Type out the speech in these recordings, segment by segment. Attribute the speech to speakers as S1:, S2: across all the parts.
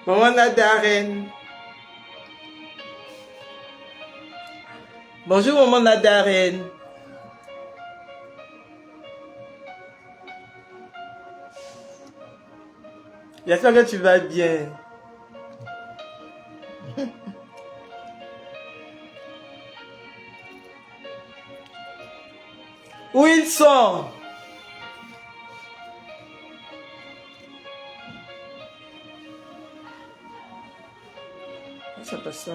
S1: Maman Nadarène. Bonjour maman Nadarène. J'espère que tu vas bien. Où ils sont? Ça passe ça.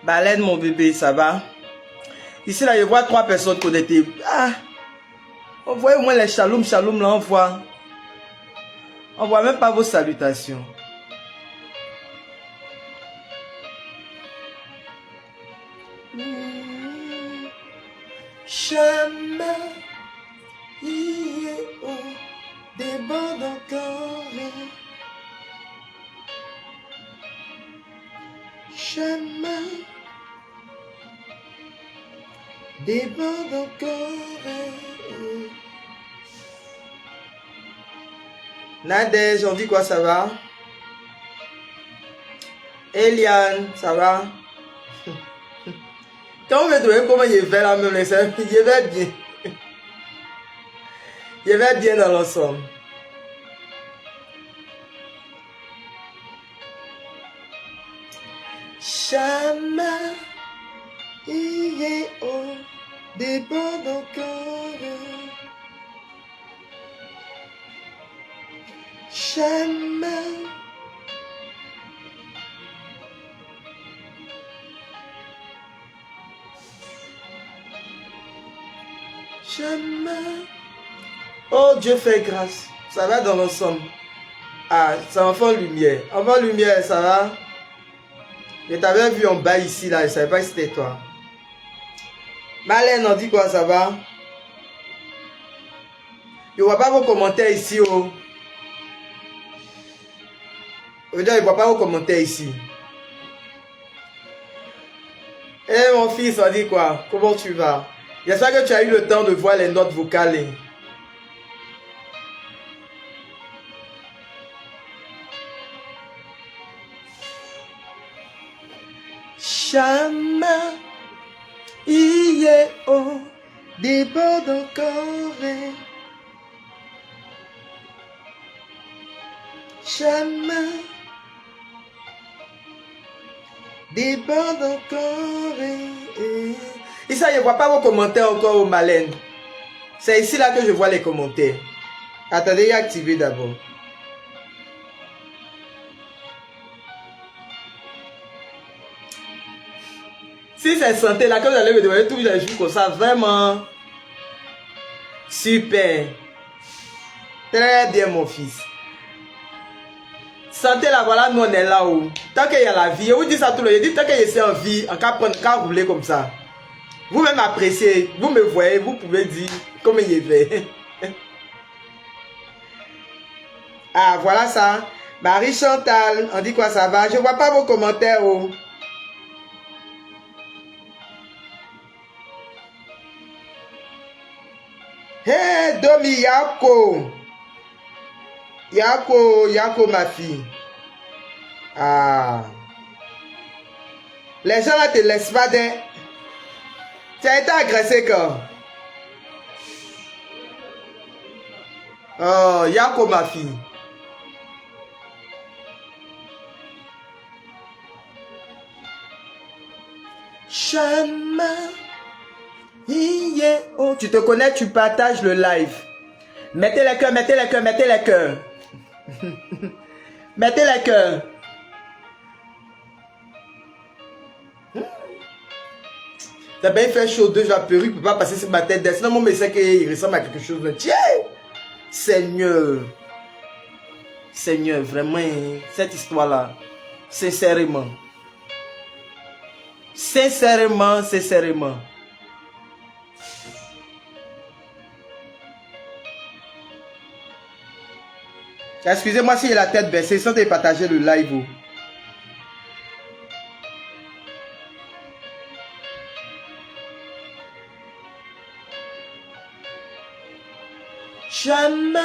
S1: Baleine mon bébé, ça va? Ici là, je vois 3 personnes connectées. Ah! On voit au moins les shalom là, on voit. On voit même pas vos salutations. Chemin, il est haut, déborde encore. Chemin, déborde encore. Nadège, on dit quoi, ça va? Eliane, ça va? Quand on me demande comment je vais là, même, je vais bien. Je vais bien dans l'ensemble. Chemin, il est haut, déborde encore. Chemin, chemin. Oh Dieu fait grâce. Ça va dans l'ensemble. Ah, c'est enfant lumière. Enfant lumière, ça va? Je t'avais vu en bas ici là, je savais pas si c'était toi. Malène, on dit quoi, ça va? Je vois pas vos commentaires ici, oh. Je ne vois pas vos commentaires ici. Eh mon fils, on dit quoi? Comment tu vas? J'espère que tu as eu le temps de voir les notes vocales. Chemin, il est haut, déborde encore. Chemin, déborde encore. Et ça, je ne vois pas vos commentaires encore, au Malène. C'est ici là que je vois les commentaires. Attendez, activez d'abord. Si c'est santé là, que vous allez me demander tous les jours comme ça, vraiment. Super. Très bien, mon fils. Santé là, voilà, nous on est là où. Tant qu'il y a la vie, je vous dis ça tout le temps. Je dis tant que je suis en vie, en cas rouler comme ça. Vous-même appréciez, vous me voyez, vous pouvez dire comment il fait. Ah, voilà ça. Marie Chantal, on dit quoi, ça va? Je vois pas vos commentaires. Oh. Hey, Domi Yako. Yako, ma fille. Ah. Les gens là te laissent pas d'un. Tu as été agressé quand? Oh, Yako, ma fille. Chemin. Oh, tu te connais, tu partages le live. Mettez les cœurs, mettez les cœurs, mettez les cœurs. Mettez les cœurs. Ça va faire chaud, 2 jours, perruque, ne peut pas passer sur ma tête. Sinon, mon médecin qu'il ressemble à quelque chose. Tiens, Seigneur. Seigneur, vraiment, cette histoire-là, sincèrement. Sincèrement. Excusez-moi si j'ai la tête baissée, sans te partager le live. Oh. Jamais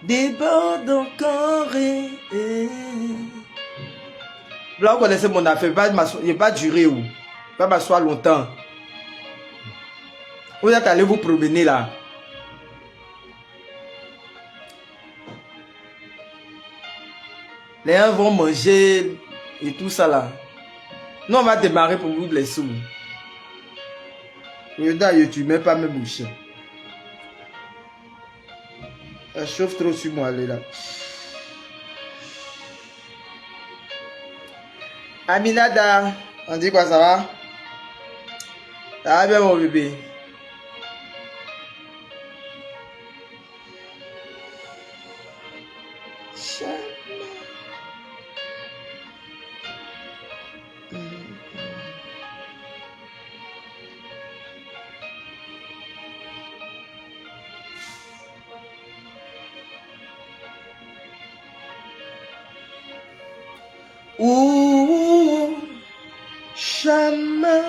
S1: déborde encore. Là, vous connaissez mon affaire, il ne va pas durer. Il ne va pas m'asseoir longtemps. Vous êtes allé vous promener là. Les uns vont manger et tout ça là. Nous, on va démarrer pour vous les sous. Regarde, tu ne mets pas mes bouchées. Elle chauffe trop sur moi, elle est là. Aminada, on dit quoi, ça va? Ça va bien, mon bébé? Ouh, jamais.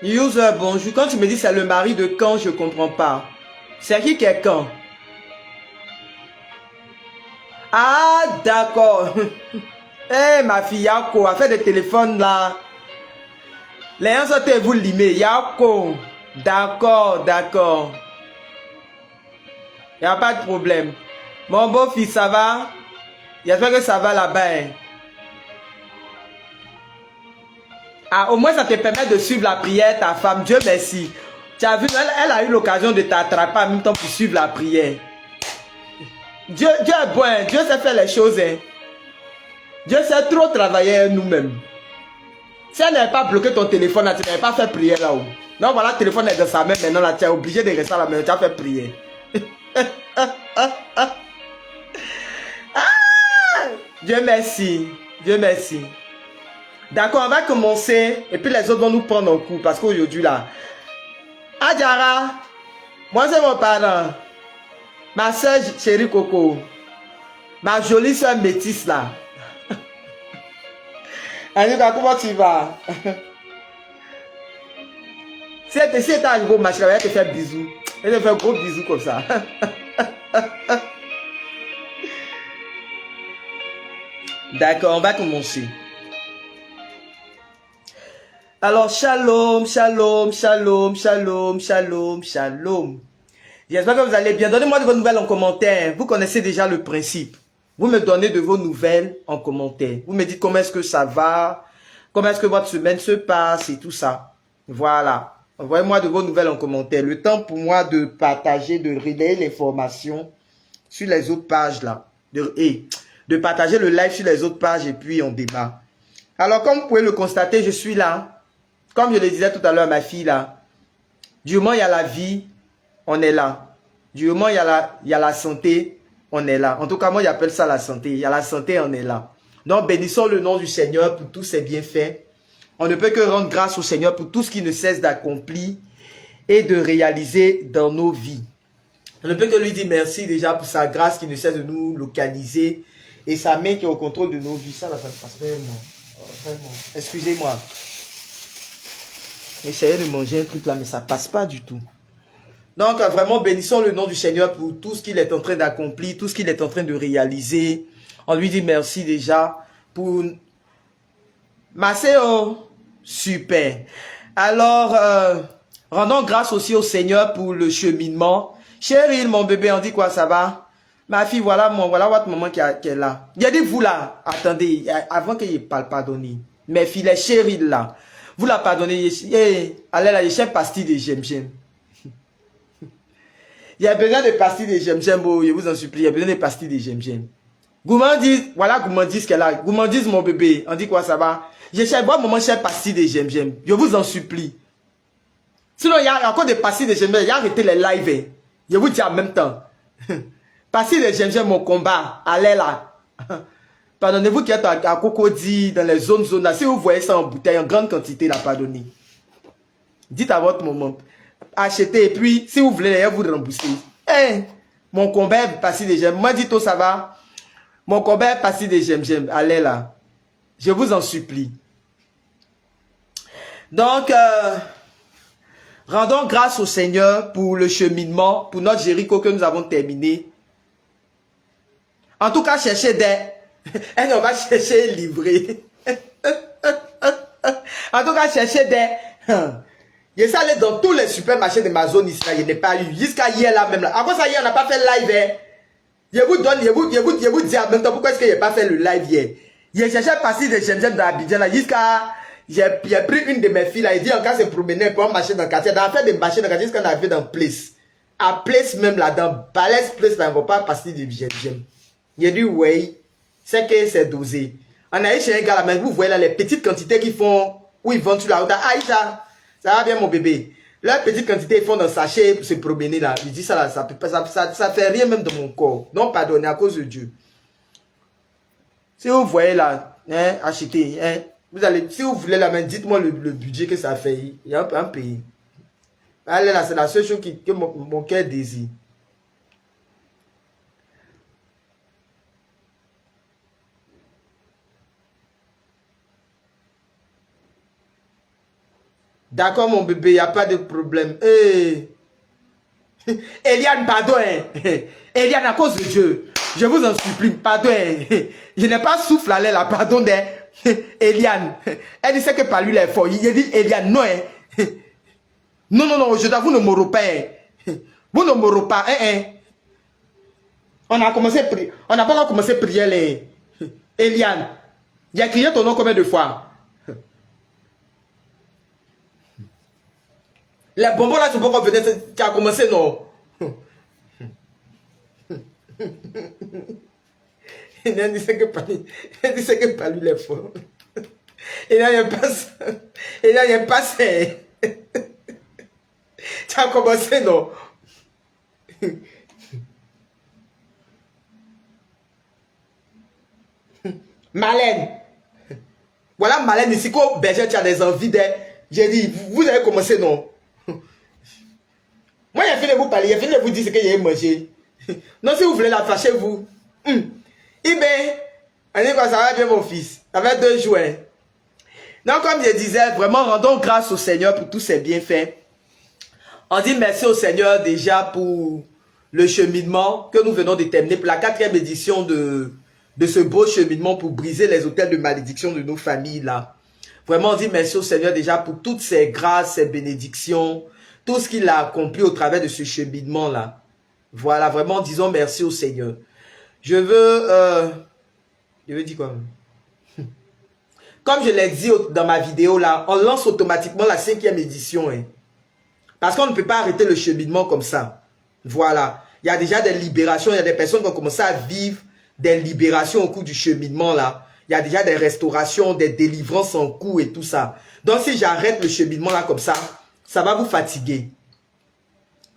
S1: User, bonjour. Quand tu me dis c'est le mari de quand, je comprends pas. C'est qui est quand? Ah, d'accord. Eh, ma fille, Yako, a fait des téléphones là. Les gens sont vous limer. Yako. D'accord, d'accord. Il n'y a pas de problème. Mon beau-fils, ça va? J'espère que ça va là-bas. Hein. Ah, au moins, ça te permet de suivre la prière, ta femme. Dieu merci. Tu as vu, elle a eu l'occasion de t'attraper en même temps pour suivre la prière. Dieu est bon. Hein. Dieu sait faire les choses. Hein. Dieu sait trop travailler nous-mêmes. Si elle n'avait pas bloqué ton téléphone, là, tu n'avais pas fait prière là-haut. Donc voilà, le téléphone est dans sa main maintenant. Là, tu es obligé de rester à la maison. Tu as fait prière. Dieu merci. Dieu merci. D'accord, on va commencer. Et puis les autres vont nous prendre en coup. Parce qu'aujourd'hui là. Adjara. Moi c'est mon parent. Ma soeur chérie Coco. Ma jolie soeur métisse là. Annika, comment tu vas? Si elle est arrivée au marché, elle va te faire bisous. Elle va te faire gros bisous comme ça. D'accord, on va commencer. Alors, shalom, shalom, shalom, shalom, shalom, shalom. J'espère que vous allez bien. Donnez-moi de vos nouvelles en commentaire. Vous connaissez déjà le principe. Vous me donnez de vos nouvelles en commentaire. Vous me dites comment est-ce que ça va, comment est-ce que votre semaine se passe et tout ça. Voilà. Envoyez-moi de vos nouvelles en commentaire. Le temps pour moi de partager, de relayer l'information sur les autres pages là. De partager le live sur les autres pages et puis on débat. Alors, comme vous pouvez le constater, je suis là. Comme je le disais tout à l'heure à ma fille là. Du moment il y a la vie, on est là. Du moment il y a la santé, on est là. En tout cas, moi j'appelle ça la santé. Il y a la santé, on est là. Donc, bénissons le nom du Seigneur pour tous ses bienfaits. On ne peut que rendre grâce au Seigneur pour tout ce qui ne cesse d'accomplir et de réaliser dans nos vies. On ne peut que lui dire merci déjà pour sa grâce qui ne cesse de nous localiser et sa main qui est au contrôle de nos vies. Ça, là, ça se passe vraiment. Vraiment. Excusez-moi. J'essayais de manger un truc là, mais ça passe pas du tout. Donc, vraiment, bénissons le nom du Seigneur pour tout ce qu'il est en train d'accomplir, tout ce qu'il est en train de réaliser. On lui dit merci déjà pour... Maceo, super. Alors, rendons grâce aussi au Seigneur pour le cheminement. Chérie, mon bébé, on dit quoi, ça va? Ma fille, voilà votre maman qui est là. Il a dit, vous là, attendez, avant qu'il parle, pardonnez. Mes filles, les chéris là, vous la pardonnez, allez là, j'ai une pastille de j'aime. Il y a besoin de pastilles de j'aime, oh, je vous en supplie. Il y a besoin de pastilles de j'aime. Gourmandise, voilà gourmandise qu'elle a. Gourmandise, mon bébé. On dit quoi, ça va? Je cherche, moi, maman, cherche pastilles de j'aime. Je vous en supplie. Sinon, il y a encore des pastilles de j'aime. Il y a arrêté les lives. Hein. Je vous dis en même temps. Pastilles de j'aime, mon combat. Allez là. Pardonnez-vous qui êtes à Cocody, dans les zones là. Si vous voyez ça en bouteille, en grande quantité, là, pardonnez. Dites à votre maman. Achetez et puis, si vous voulez, vous rembourser. Hey, mon combat est pastilles de j'aime. Moi, dites-vous, ça va? Mon combat est pastilles de j'aime. Allez là. Je vous en supplie. Donc, rendons grâce au Seigneur pour le cheminement, pour notre Jéricho que nous avons terminé. En tout cas, cherchez des... Et on va chercher livré. En tout cas, cherchez des... Je suis allé dans tous les supermarchés de ma zone ici, je n'ai pas eu. Jusqu'à hier là même. Là. À quoi ça hier, on n'a pas fait live. Hein? Je vous donne, je vous dis en même temps pourquoi est-ce que je n'ai pas fait le live hier. Je cherchais passer de j'aime dans Abidjan là. Jusqu'à... J'ai pris une de mes filles là. Il dit encore se promener pour marcher dans le quartier. Dans la fête de marcher dans le quartier, jusqu'à qu'on avait dans Place. À Place même là, dans Balès Place là, on ne va pas passer de j'aime. J'ai dit oui. C'est que c'est dosé. On a eu chez un gars là, mais vous voyez là les petites quantités qu'ils font, où ils vendent sur la route. Aïcha, ça va bien mon bébé. Leurs petites quantités ils font dans le sachet pour se promener là. Je dis ça là, ça fait rien même de mon corps. Non pardonnez à cause de Dieu. Si vous voyez là, hein, achetez, hein, vous allez, si vous voulez là, dites-moi le budget que ça fait. Il y a un pays. Allez là, c'est la seule chose que mon cœur désire. D'accord, mon bébé, il n'y a pas de problème. Hey. Eliane, pardon. Hein. Eliane, à cause de Dieu, je vous en supplie, pardon. Hein. Je n'ai pas souffle à l'air, là, pardon. Eliane, elle dit que par lui, il est fort. Il dit, Eliane, non. Hein. Non, non, non, je dois, vous ne m'aurez pas. Hein. Vous ne m'aurez pas. Hein, hein. On a commencé à prier. On n'a pas encore commencé à prier, les. Eliane, il a crié ton nom combien de fois? Les bonbons là, c'est pourquoi tu as commencé, non? Il dit que pas lui les fort. Il n'a pas ça. Il n'a pas ça. Tu as commencé, non? Malène. Voilà Malène ici, quand berger, tu as des envies de... J'ai dit, vous avez commencé, non? Moi, j'ai fini de vous parler, j'ai fini de vous dire ce que j'ai mangé. Non, si vous voulez la fâcher, vous. Ibé, on dit quoi, ça va bien, mon fils. Ça va 2 jours. Hein. Donc, comme je disais, vraiment, rendons grâce au Seigneur pour tous ses bienfaits. On dit merci au Seigneur déjà pour le cheminement que nous venons de terminer, pour la 4e édition de ce beau cheminement pour briser les autels de malédiction de nos familles là. Vraiment, on dit merci au Seigneur déjà pour toutes ses grâces, ses bénédictions, tout ce qu'il a accompli au travers de ce cheminement là. Voilà, vraiment, disons merci au Seigneur. Je veux dire quoi? Comme je l'ai dit dans ma vidéo là, on lance automatiquement la 5e édition. Hein. Parce qu'on ne peut pas arrêter le cheminement comme ça. Voilà. Il y a déjà des libérations, il y a des personnes qui ont commencé à vivre des libérations au cours du cheminement là. Il y a déjà des restaurations, des délivrances en cours et tout ça. Donc si j'arrête le cheminement là comme ça va vous fatiguer.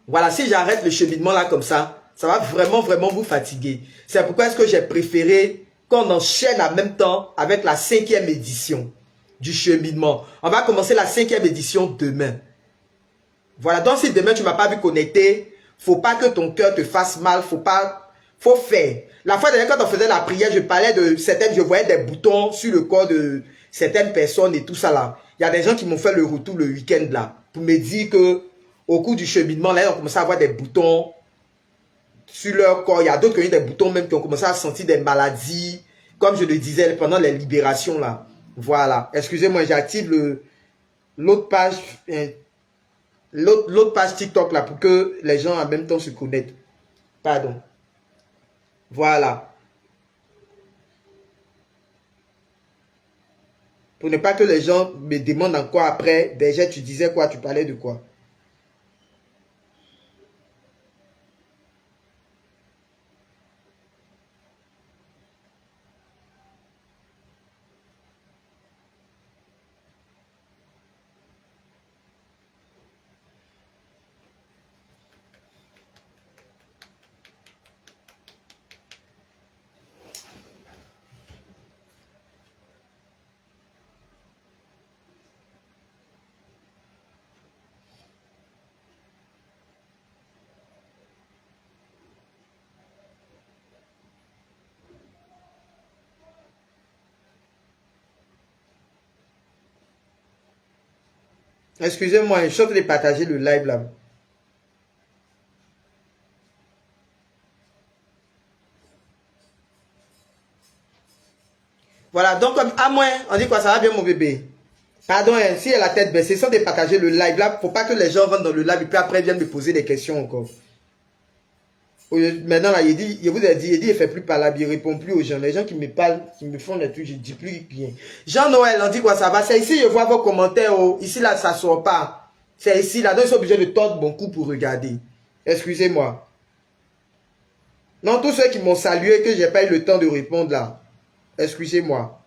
S1: Voilà, si j'arrête le cheminement là comme ça va vraiment, vraiment vous fatiguer. C'est pourquoi est-ce que j'ai préféré qu'on enchaîne en même temps avec la 5e édition du cheminement. On va commencer la 5e édition demain. Voilà, donc si demain tu ne m'as pas vu connecter, faut pas que ton cœur te fasse mal, faut faire. La fois dernière quand on faisait la prière, je parlais de certaines, je voyais des boutons sur le corps de certaines personnes et tout ça là. Il y a des gens qui m'ont fait le retour le week-end là, pour me dire que au cours du cheminement là, ils ont commencé à avoir des boutons sur leur corps. Il y a d'autres qui ont eu des boutons même qui ont commencé à sentir des maladies, comme je le disais pendant les libérations là. Voilà, excusez-moi, j'active l'autre page. L'autre page TikTok là pour que les gens en même temps se connectent. Pardon. Voilà. Pour ne pas que les gens me demandent encore après, Berger, tu disais quoi, tu parlais de quoi? Excusez-moi, je suis en train de partager le live là. Voilà, donc comme à moins, on dit quoi, ça va bien mon bébé? Pardon, hein, si elle a la tête baissée, sans de partager le live là, faut pas que les gens rentrent dans le live et puis après viennent me poser des questions encore. Maintenant là, il vous a dit, il fait plus parler, il répond plus aux gens. Les gens qui me parlent, qui me font des trucs, je dis plus rien. Jean-Noël, on dit quoi, ça va? C'est ici, je vois vos commentaires. Oh. Ici là, ça sort pas. C'est ici là, donc ils sont obligés de tordre mon cou pour regarder. Excusez-moi. Non, tous ceux qui m'ont salué, que j'ai pas eu le temps de répondre là. Excusez-moi.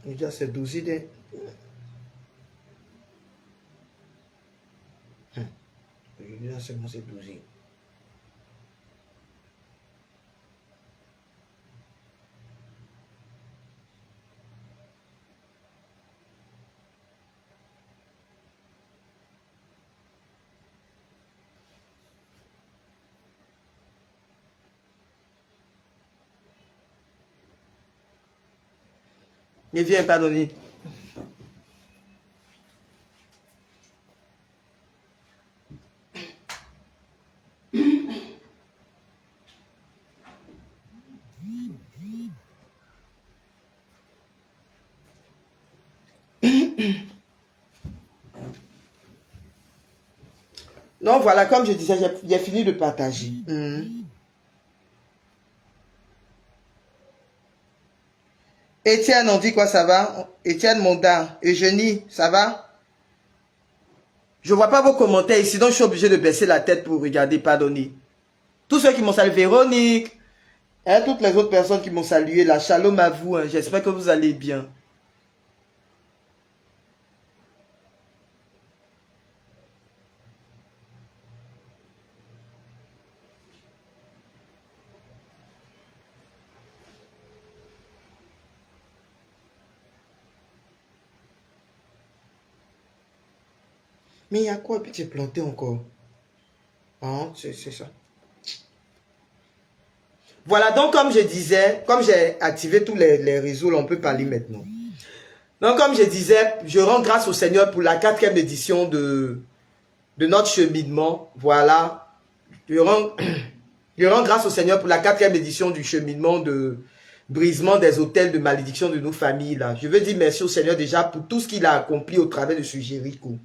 S1: Déjà, c'est 12 idées. Déjà, c'est bon, c'est 12 idées. Ne viens pas donner. Non, voilà, comme je disais, j'ai fini de partager. Étienne, on dit quoi, ça va? Étienne Monda, Eugénie, ça va? Je vois pas vos commentaires ici, donc je suis obligé de baisser la tête pour regarder, pardonnez. Tous ceux qui m'ont salué, Véronique, et toutes les autres personnes qui m'ont salué, la shalom à vous, hein, j'espère que vous allez bien. Mais il y a quoi? Puis tu es planté encore. Ah, c'est ça. Voilà, donc comme je disais, comme j'ai activé tous les réseaux, là, on peut parler maintenant. Donc comme je disais, je rends grâce au Seigneur pour la 4e édition de notre cheminement. Voilà. Je rends grâce au Seigneur pour la 4e édition du cheminement de brisement des hôtels de malédiction de nos familles. Là. Je veux dire merci au Seigneur déjà pour tout ce qu'il a accompli au travers de ce Jéricho.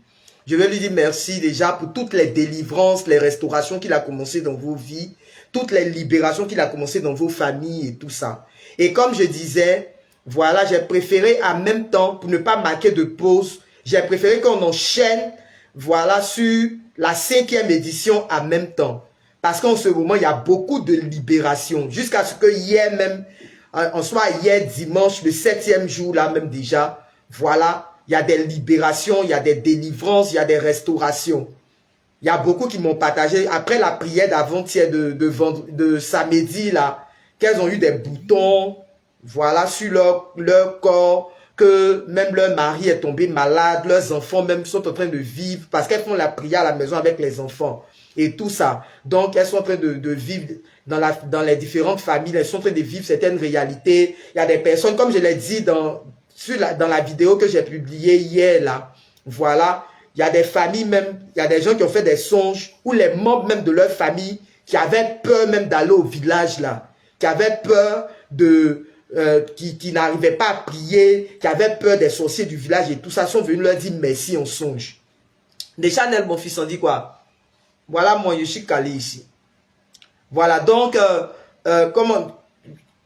S1: Je veux lui dire merci déjà pour toutes les délivrances, les restaurations qu'il a commencé dans vos vies, toutes les libérations qu'il a commencé dans vos familles et tout ça. Et comme je disais, voilà, j'ai préféré en même temps, pour ne pas marquer de pause, j'ai préféré qu'on enchaîne, voilà, sur la 5e édition en même temps. Parce qu'en ce moment, il y a beaucoup de libération. Jusqu'à ce que hier même, en soit hier dimanche, le 7e jour là même déjà, voilà, il y a des libérations, il y a des délivrances, il y a des restaurations. Il y a beaucoup qui m'ont partagé, après la prière d'avant-hier de samedi là, qu'elles ont eu des boutons, voilà, sur leur corps, que même leur mari est tombé malade, leurs enfants même sont en train de vivre, parce qu'elles font la prière à la maison avec les enfants, et tout ça. Donc, elles sont en train de vivre dans les différentes familles, elles sont en train de vivre certaines réalités. Il y a des personnes, comme je l'ai dit dans la vidéo que j'ai publiée hier, là, voilà, il y a des familles même, il y a des gens qui ont fait des songes, ou les membres même de leur famille, qui avaient peur même d'aller au village, là, qui avaient peur de... qui n'arrivaient pas à prier, qui avaient peur des sorciers du village et tout ça, sont venus leur dire merci en songe. Déjà, Nel, mon fils, on dit quoi? Voilà, moi, je suis calé ici. Voilà, donc, comment,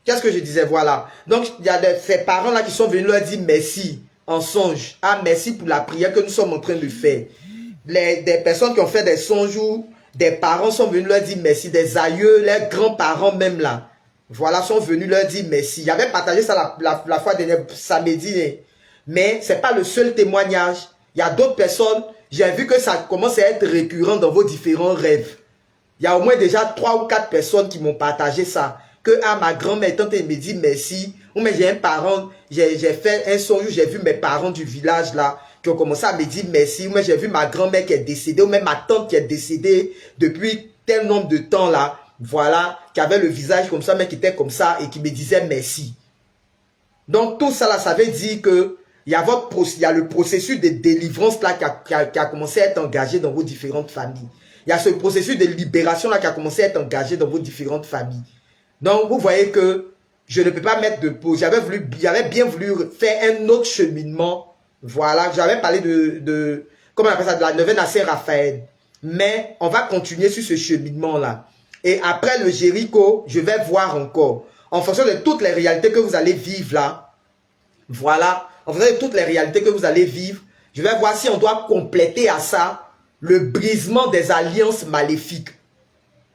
S1: qu'est-ce que je disais? Voilà. Donc, il y a ces parents-là qui sont venus leur dire merci en songe. Ah, merci pour la prière que nous sommes en train de faire. Des personnes qui ont fait des songes où des parents sont venus leur dire merci, des aïeux, les grands-parents même là. Voilà, sont venus leur dire merci. J'avais partagé ça la fois dernière, samedi. Mais ce n'est pas le seul témoignage. Il y a d'autres personnes j'ai vu que ça commence à être récurrent dans vos différents rêves. Il y a au moins déjà 3 ou 4 personnes qui m'ont partagé ça. Que ma grand-mère, tante, elle me dit merci. Ou mais j'ai un parent, j'ai fait un songe où j'ai vu mes parents du village là, qui ont commencé à me dire merci. Ou mais j'ai vu ma grand-mère qui est décédée, ou même ma tante qui est décédée depuis tel nombre de temps là. Voilà, qui avait le visage comme ça, mais qui était comme ça et qui me disait merci. Donc tout ça là, ça veut dire que il y a le processus de délivrance là qui a commencé à être engagé dans vos différentes familles. Il y a ce processus de libération là qui a commencé à être engagé dans vos différentes familles. Donc vous voyez que je ne peux pas mettre de pause. J'avais bien voulu faire un autre cheminement. Voilà, j'avais parlé comment on appelle ça, de la neuvaine à Saint-Raphaël. Mais on va continuer sur ce cheminement là. Et après le Jéricho, je vais voir encore. En fonction de toutes les réalités que vous allez vivre là. Voilà. En fonction de toutes les réalités que vous allez vivre. Je vais voir si on doit compléter à ça le brisement des alliances maléfiques.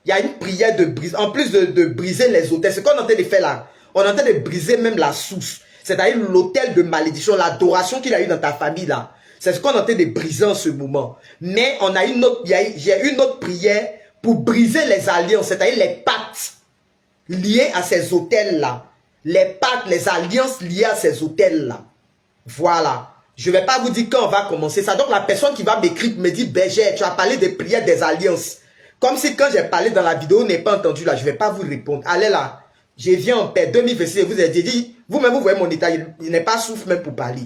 S1: Il y a une prière de brise. En plus de briser les autels. Ce qu'on est en train de faire là. On est en train de briser même la source. C'est-à-dire l'autel de malédiction. L'adoration qu'il a eu dans ta famille là. C'est ce qu'on est en train de briser en ce moment. Mais on a une autre, j'ai une autre prière pour briser les alliances. C'est-à-dire les pactes liés à ces autels-là. Les pactes, les alliances liées à ces autels-là. Voilà. Je ne vais pas vous dire quand on va commencer ça. Donc la personne qui va m'écrire me dit, Berger, tu as parlé des prières des alliances. Comme si quand j'ai parlé dans la vidéo, vous n'avez pas entendu là, je ne vais pas vous répondre. Allez là, je viens en paix. 2026, vous avez dit, vous-même vous voyez mon état, il n'est pas souffle même pour parler.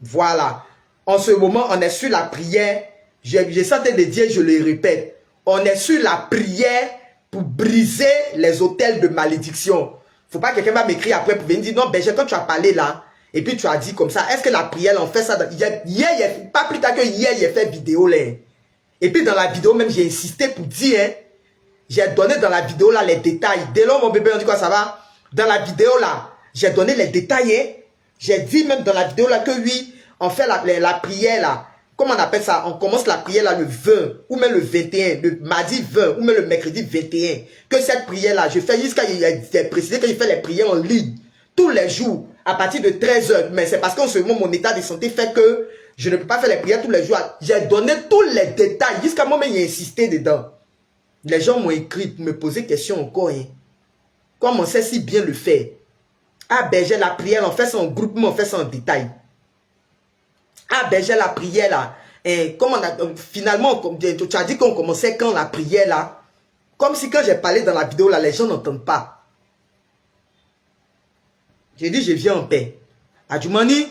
S1: Voilà. En ce moment, on est sur la prière. J'ai senti de dire, je le répète. On est sur la prière pour briser les autels de malédiction. Faut pas que quelqu'un va m'écrire après pour venir dire, non, Berger, quand tu as parlé là, et puis tu as dit comme ça, est-ce que la prière, on fait ça hier, pas plus tard que hier, il a fait vidéo là. Et puis dans la vidéo même, j'ai insisté pour dire, hein, j'ai donné dans la vidéo là les détails. Dès lors, mon bébé, on dit quoi, ça va? Dans la vidéo là, j'ai donné les détails. Hein. J'ai dit même dans la vidéo là que oui, on fait la prière là. Comment on appelle ça? On commence la prière là le 20 ou même le 21, le mardi 20 ou même le mercredi 21. Que cette prière là, je fais jusqu'à préciser que je fais les prières en ligne tous les jours à partir de 13h. Mais c'est parce qu'en ce moment, mon état de santé fait que je ne peux pas faire les prières tous les jours. J'ai donné tous les détails. Jusqu'à moi, mais j'ai insisté dedans. Les gens m'ont écrit pour me poser question encore. Hein. Comment on sait si bien le faire? Ah, Berger, la prière, on fait ça en groupement, on fait ça en détail. Ah, Berger, la prière là. Et comme on a, finalement, tu as dit qu'on commençait quand la prière là. Comme si quand j'ai parlé dans la vidéo là, les gens n'entendent pas. J'ai dit, je viens en paix. Adjoumani,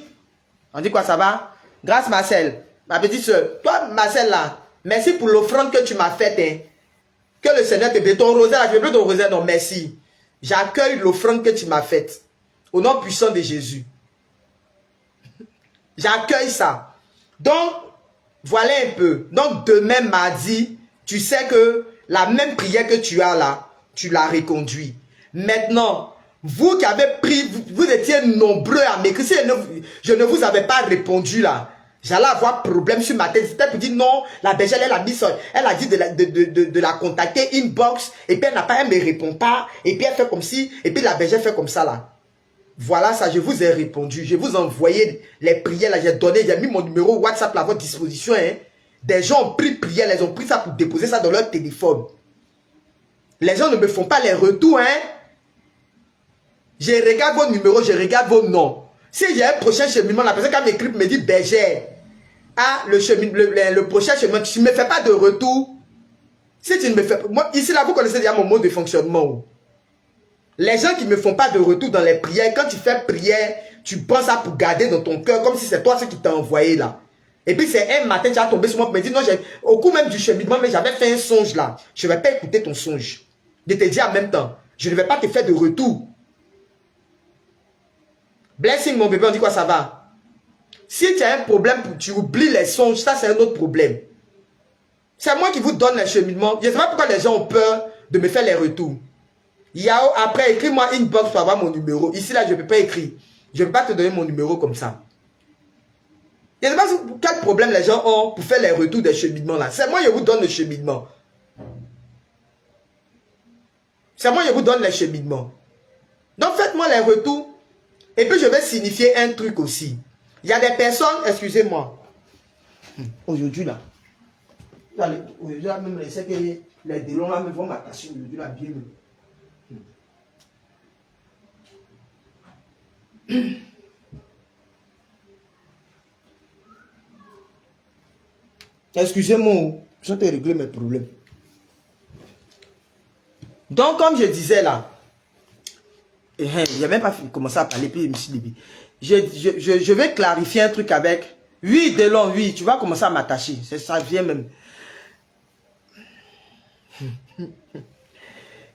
S1: on dit quoi, ça va? Grâce Marcel, ma petite soeur. Toi, Marcel, là, merci pour l'offrande que tu m'as faite. Hein. Que le Seigneur te bénisse. Ton rosaire, je ne veux plus ton rosaire, non, merci. J'accueille l'offrande que tu m'as faite. Au nom puissant de Jésus. J'accueille ça. Donc, voilà un peu. Donc, demain, mardi, tu sais que la même prière que tu as là, tu l'as reconduit. Maintenant, vous qui avez pris, vous étiez nombreux à m'écrire. Si je ne vous avais pas répondu là, j'allais avoir problème sur ma tête. C'était pour dire non, la bergère, elle a mis ça. Elle a dit de la contacter inbox. Et puis elle ne me répond pas. Et puis elle fait comme si. Et puis la bergère fait comme ça là. Voilà ça, je vous ai répondu. Je vous ai envoyé les prières là. J'ai donné, j'ai mis mon numéro WhatsApp à votre disposition. Hein. Des gens ont pris prière, ils ont pris ça pour déposer ça dans leur téléphone. Les gens ne me font pas les retours, hein. Je regarde vos numéros, je regarde vos noms. Si j'ai un prochain cheminement, la personne qui m'écrit me dit Berger, ah, le prochain cheminement, tu ne me fais pas de retour. Si tu ne me fais pas. Moi, ici, là, vous connaissez déjà mon mode de fonctionnement. Les gens qui ne me font pas de retour dans les prières, quand tu fais prière, tu penses ça pour garder dans ton cœur, comme si c'est toi ce qui t'a envoyé là. Et puis c'est un matin, tu as tombé sur moi pour me dire, non, au coup même du cheminement, mais j'avais fait un songe là. Je ne vais pas écouter ton songe. Je te dis en même temps, je ne vais pas te faire de retour. Blessing, mon bébé, on dit quoi, ça va? Si tu as un problème, tu oublies les songes, ça c'est un autre problème. C'est moi qui vous donne les cheminements. Je ne sais pas pourquoi les gens ont peur de me faire les retours. Yao, après, écris-moi inbox pour avoir mon numéro. Ici, là, je ne peux pas écrire. Je ne peux pas te donner mon numéro comme ça. Je ne sais pas quel problème les gens ont pour faire les retours des cheminements là. C'est moi qui vous donne le cheminement. C'est moi qui vous donne les cheminements. Donc, faites-moi les retours. Et puis, je vais signifier un truc aussi. Il y a des personnes, excusez-moi. Aujourd'hui là, aujourd'hui là, même je sais que les délons là me vont m'attacher aujourd'hui là bien. Excusez-moi, je vais régler mes problèmes. Donc, comme je disais là, il n'y a même pas commencé à parler, puis je vais clarifier un truc avec. Oui, Delon, oui, tu vas commencer à m'attacher. Ça vient même.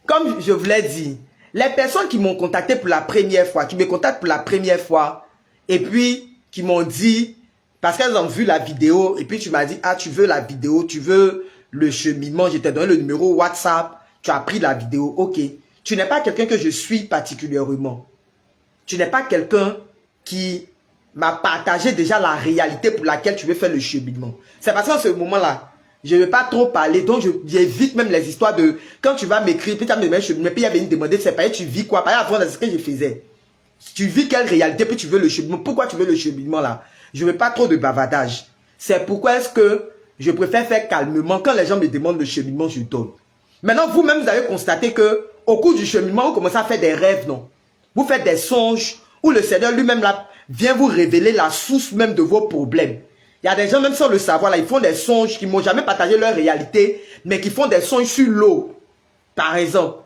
S1: Comme je vous l'ai dit, les personnes qui m'ont contacté pour la première fois, qui me contactent pour la première fois, et puis qui m'ont dit, parce qu'elles ont vu la vidéo, et puis tu m'as dit, ah, tu veux la vidéo, tu veux le cheminement, je t'ai donné le numéro WhatsApp, tu as pris la vidéo, ok. Tu n'es pas quelqu'un que je suis particulièrement. Tu n'es pas quelqu'un qui m'a partagé déjà la réalité pour laquelle tu veux faire le cheminement. C'est parce qu'en ce moment-là, je ne vais pas trop parler, donc j'évite même les histoires de quand tu vas m'écrire, puis tu vas me demander, puis il y avait une demandée, c'est pas, tu vis quoi? Par exemple, avant, c'est ce que je faisais. Tu vis quelle réalité, puis tu veux le cheminement. Pourquoi tu veux le cheminement là? Je ne veux pas trop de bavardage. C'est pourquoi est-ce que je préfère faire calmement. Quand les gens me demandent le cheminement, je donne. Maintenant, vous-même, vous avez constaté que au cours du cheminement, vous commencez à faire des rêves, non? Vous faites des songes où le Seigneur lui-même là vient vous révéler la source même de vos problèmes. Il y a des gens, même sans le savoir, là, ils font des songes qui ne m'ont jamais partagé leur réalité, mais qui font des songes sur l'eau. Par exemple,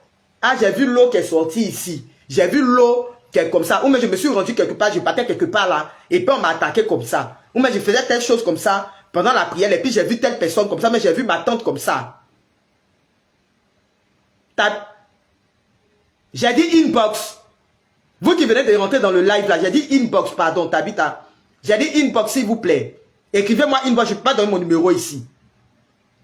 S1: ah, j'ai vu l'eau qui est sortie ici. J'ai vu l'eau qui est comme ça. Ou même je me suis rendu quelque part, je partais quelque part là, et puis on m'a attaqué comme ça. Ou même je faisais telle chose comme ça pendant la prière, et puis j'ai vu telle personne comme ça, mais j'ai vu ma tante comme ça. J'ai dit inbox. Vous qui venez de rentrer dans le live là, j'ai dit inbox, pardon, Tabitha. J'ai dit inbox, s'il vous plaît. Écrivez-moi inbox, je ne peux pas donner mon numéro ici.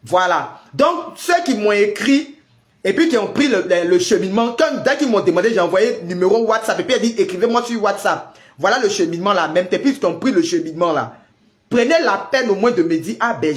S1: Voilà. Donc, ceux qui m'ont écrit et puis qui ont pris le cheminement, dès qu'ils m'ont demandé, j'ai envoyé le numéro WhatsApp et puis il a dit écrivez-moi sur WhatsApp. Voilà le cheminement là, même et puis qui ont pris le cheminement là. Prenez la peine au moins de me dire, ah ben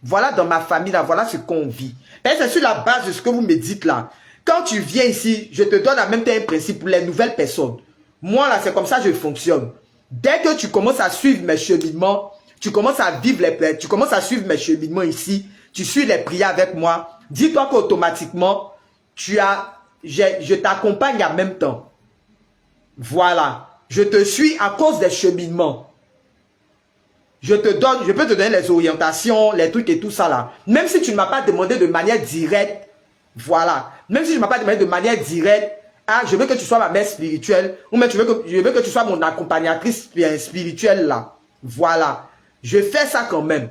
S1: voilà dans ma famille là, voilà ce qu'on vit. Et c'est sur la base de ce que vous me dites là. Quand tu viens ici, je te donne en même temps un principe pour les nouvelles personnes. Moi là, c'est comme ça que je fonctionne. Dès que tu commences à suivre mes cheminements, tu commences à vivre tu commences à suivre mes cheminements ici, tu suis les prières avec moi, dis-toi qu'automatiquement, je t'accompagne en même temps. Voilà. Je te suis à cause des cheminements. Je peux te donner les orientations, les trucs et tout ça là. Même si tu ne m'as pas demandé de manière directe, voilà. Même si je ne m'as pas demandé de manière directe, ah, je veux que tu sois ma mère spirituelle, ou même je veux que tu sois mon accompagnatrice spirituelle là. Voilà. Je fais ça quand même.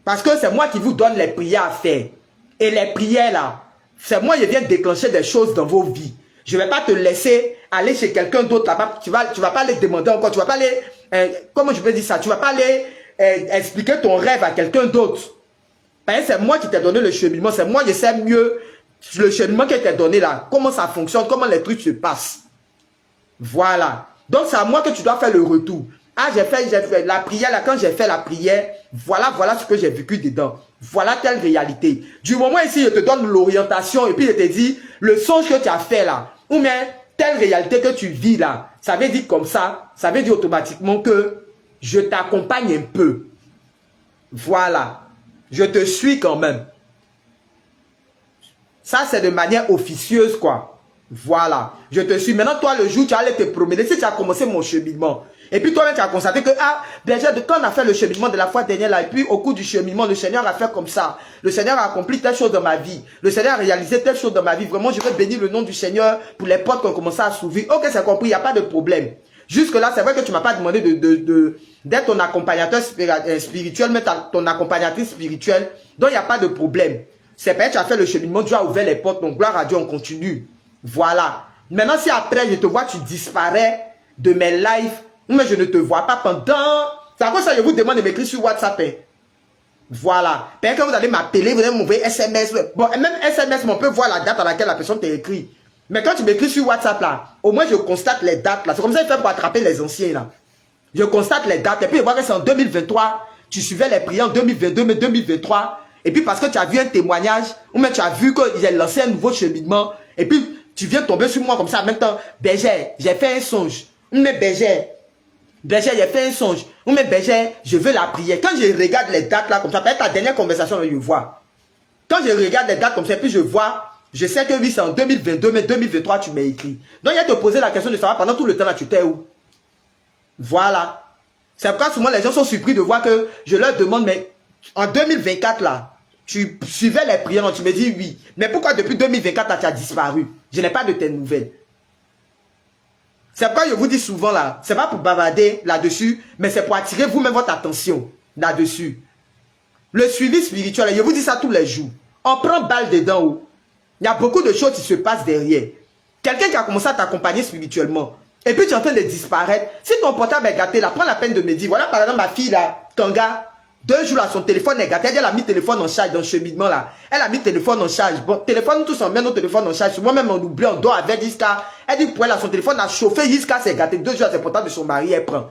S1: Parce que c'est moi qui vous donne les prières à faire. Et les prières là, c'est moi qui viens déclencher des choses dans vos vies. Je ne vais pas te laisser aller chez quelqu'un d'autre là-bas. Tu vas pas aller demander encore. Tu vas pas aller, comment je peux dire ça? Tu vas pas aller expliquer ton rêve à quelqu'un d'autre. C'est moi qui t'ai donné le cheminement. C'est moi qui sais mieux le cheminement qui t'ai donné là. Comment ça fonctionne, comment les trucs se passent. Voilà. Donc c'est à moi que tu dois faire le retour. Ah, j'ai fait la prière là. Quand j'ai fait la prière, voilà ce que j'ai vécu dedans. Voilà telle réalité. Du moment ici, je te donne l'orientation et puis je te dis le songe que tu as fait là. Ou bien telle réalité que tu vis là. Ça veut dire comme ça. Ça veut dire automatiquement que je t'accompagne un peu. Voilà. Je te suis quand même. Ça, c'est de manière officieuse, quoi. Voilà. Je te suis. Maintenant, toi, le jour où tu allais te promener, si tu as commencé mon cheminement, et puis toi-même, tu as constaté que, ah, déjà, quand on a fait le cheminement de la fois dernière, là, et puis au cours du cheminement, le Seigneur a fait comme ça. Le Seigneur a accompli telle chose dans ma vie. Le Seigneur a réalisé telle chose dans ma vie. Vraiment, je veux bénir le nom du Seigneur pour les portes qui ont commencé à s'ouvrir. Ok, c'est compris, il n'y a pas de problème. Jusque-là, c'est vrai que tu ne m'as pas demandé d'être ton accompagnateur spirituel, mais ton accompagnatrice spirituelle. Donc, il n'y a pas de problème. C'est pas que tu as fait le cheminement, Dieu a ouvert les portes, donc gloire à Dieu, on continue. Voilà. Maintenant, si après, je te vois, tu disparais de mes lives, mais je ne te vois pas pendant... C'est à cause ça que je vous demande de m'écrire sur WhatsApp. Hein. Voilà. Peut-être que vous allez m'appeler, vous allez m'envoyer SMS. Bon, même SMS, on peut voir la date à laquelle la personne t'a écrit. Mais quand tu m'écris sur WhatsApp, là, au moins je constate les dates, là. C'est comme ça qu'il fait pour attraper les anciens, là. Je constate les dates. Et puis, je vois que c'est en 2023. Tu suivais les prières en 2022, mais 2023. Et puis, parce que tu as vu un témoignage, ou même tu as vu que j'ai lancé un nouveau cheminement. Et puis, tu viens tomber sur moi comme ça en même temps. Berger, j'ai fait un songe. Mais Berger, Berger, j'ai fait un songe. Ou mais Berger, je veux la prière. Quand je regarde les dates là comme ça, peut-être ta dernière conversation, je vois. Quand je regarde les dates comme ça, puis je vois, je sais que oui, c'est en 2022, mais 2023, tu m'as écrit. Donc, il y a te poser la question de savoir pendant tout le temps là, tu t'es où? Voilà. C'est pourquoi souvent les gens sont surpris de voir que je leur demande, mais en 2024 là, tu suivais les prières, tu me dis oui. Mais pourquoi depuis 2024 là, tu as disparu? Je n'ai pas de tes nouvelles. C'est pourquoi je vous dis souvent là, c'est pas pour bavarder là-dessus, mais c'est pour attirer vous-même votre attention là-dessus. Le suivi spirituel, je vous dis ça tous les jours. On prend balle dedans où il y a beaucoup de choses qui se passent derrière. Quelqu'un qui a commencé à t'accompagner spirituellement, et puis tu es en train de disparaître. Si ton portable est gâté, là, prends la peine de me dire, voilà par exemple ma fille là, Kanga, 2 jours là, son téléphone est gâté, elle a mis le téléphone en charge dans le cheminement là. Elle a mis le téléphone en charge. Bon, téléphone, tous on met nos téléphones en charge. Moi-même on oublie, on dort avec jusqu'à. Elle dit pour elle, son téléphone a chauffé jusqu'à c'est gâté. 2 jours, c'est portable de son mari, elle prend.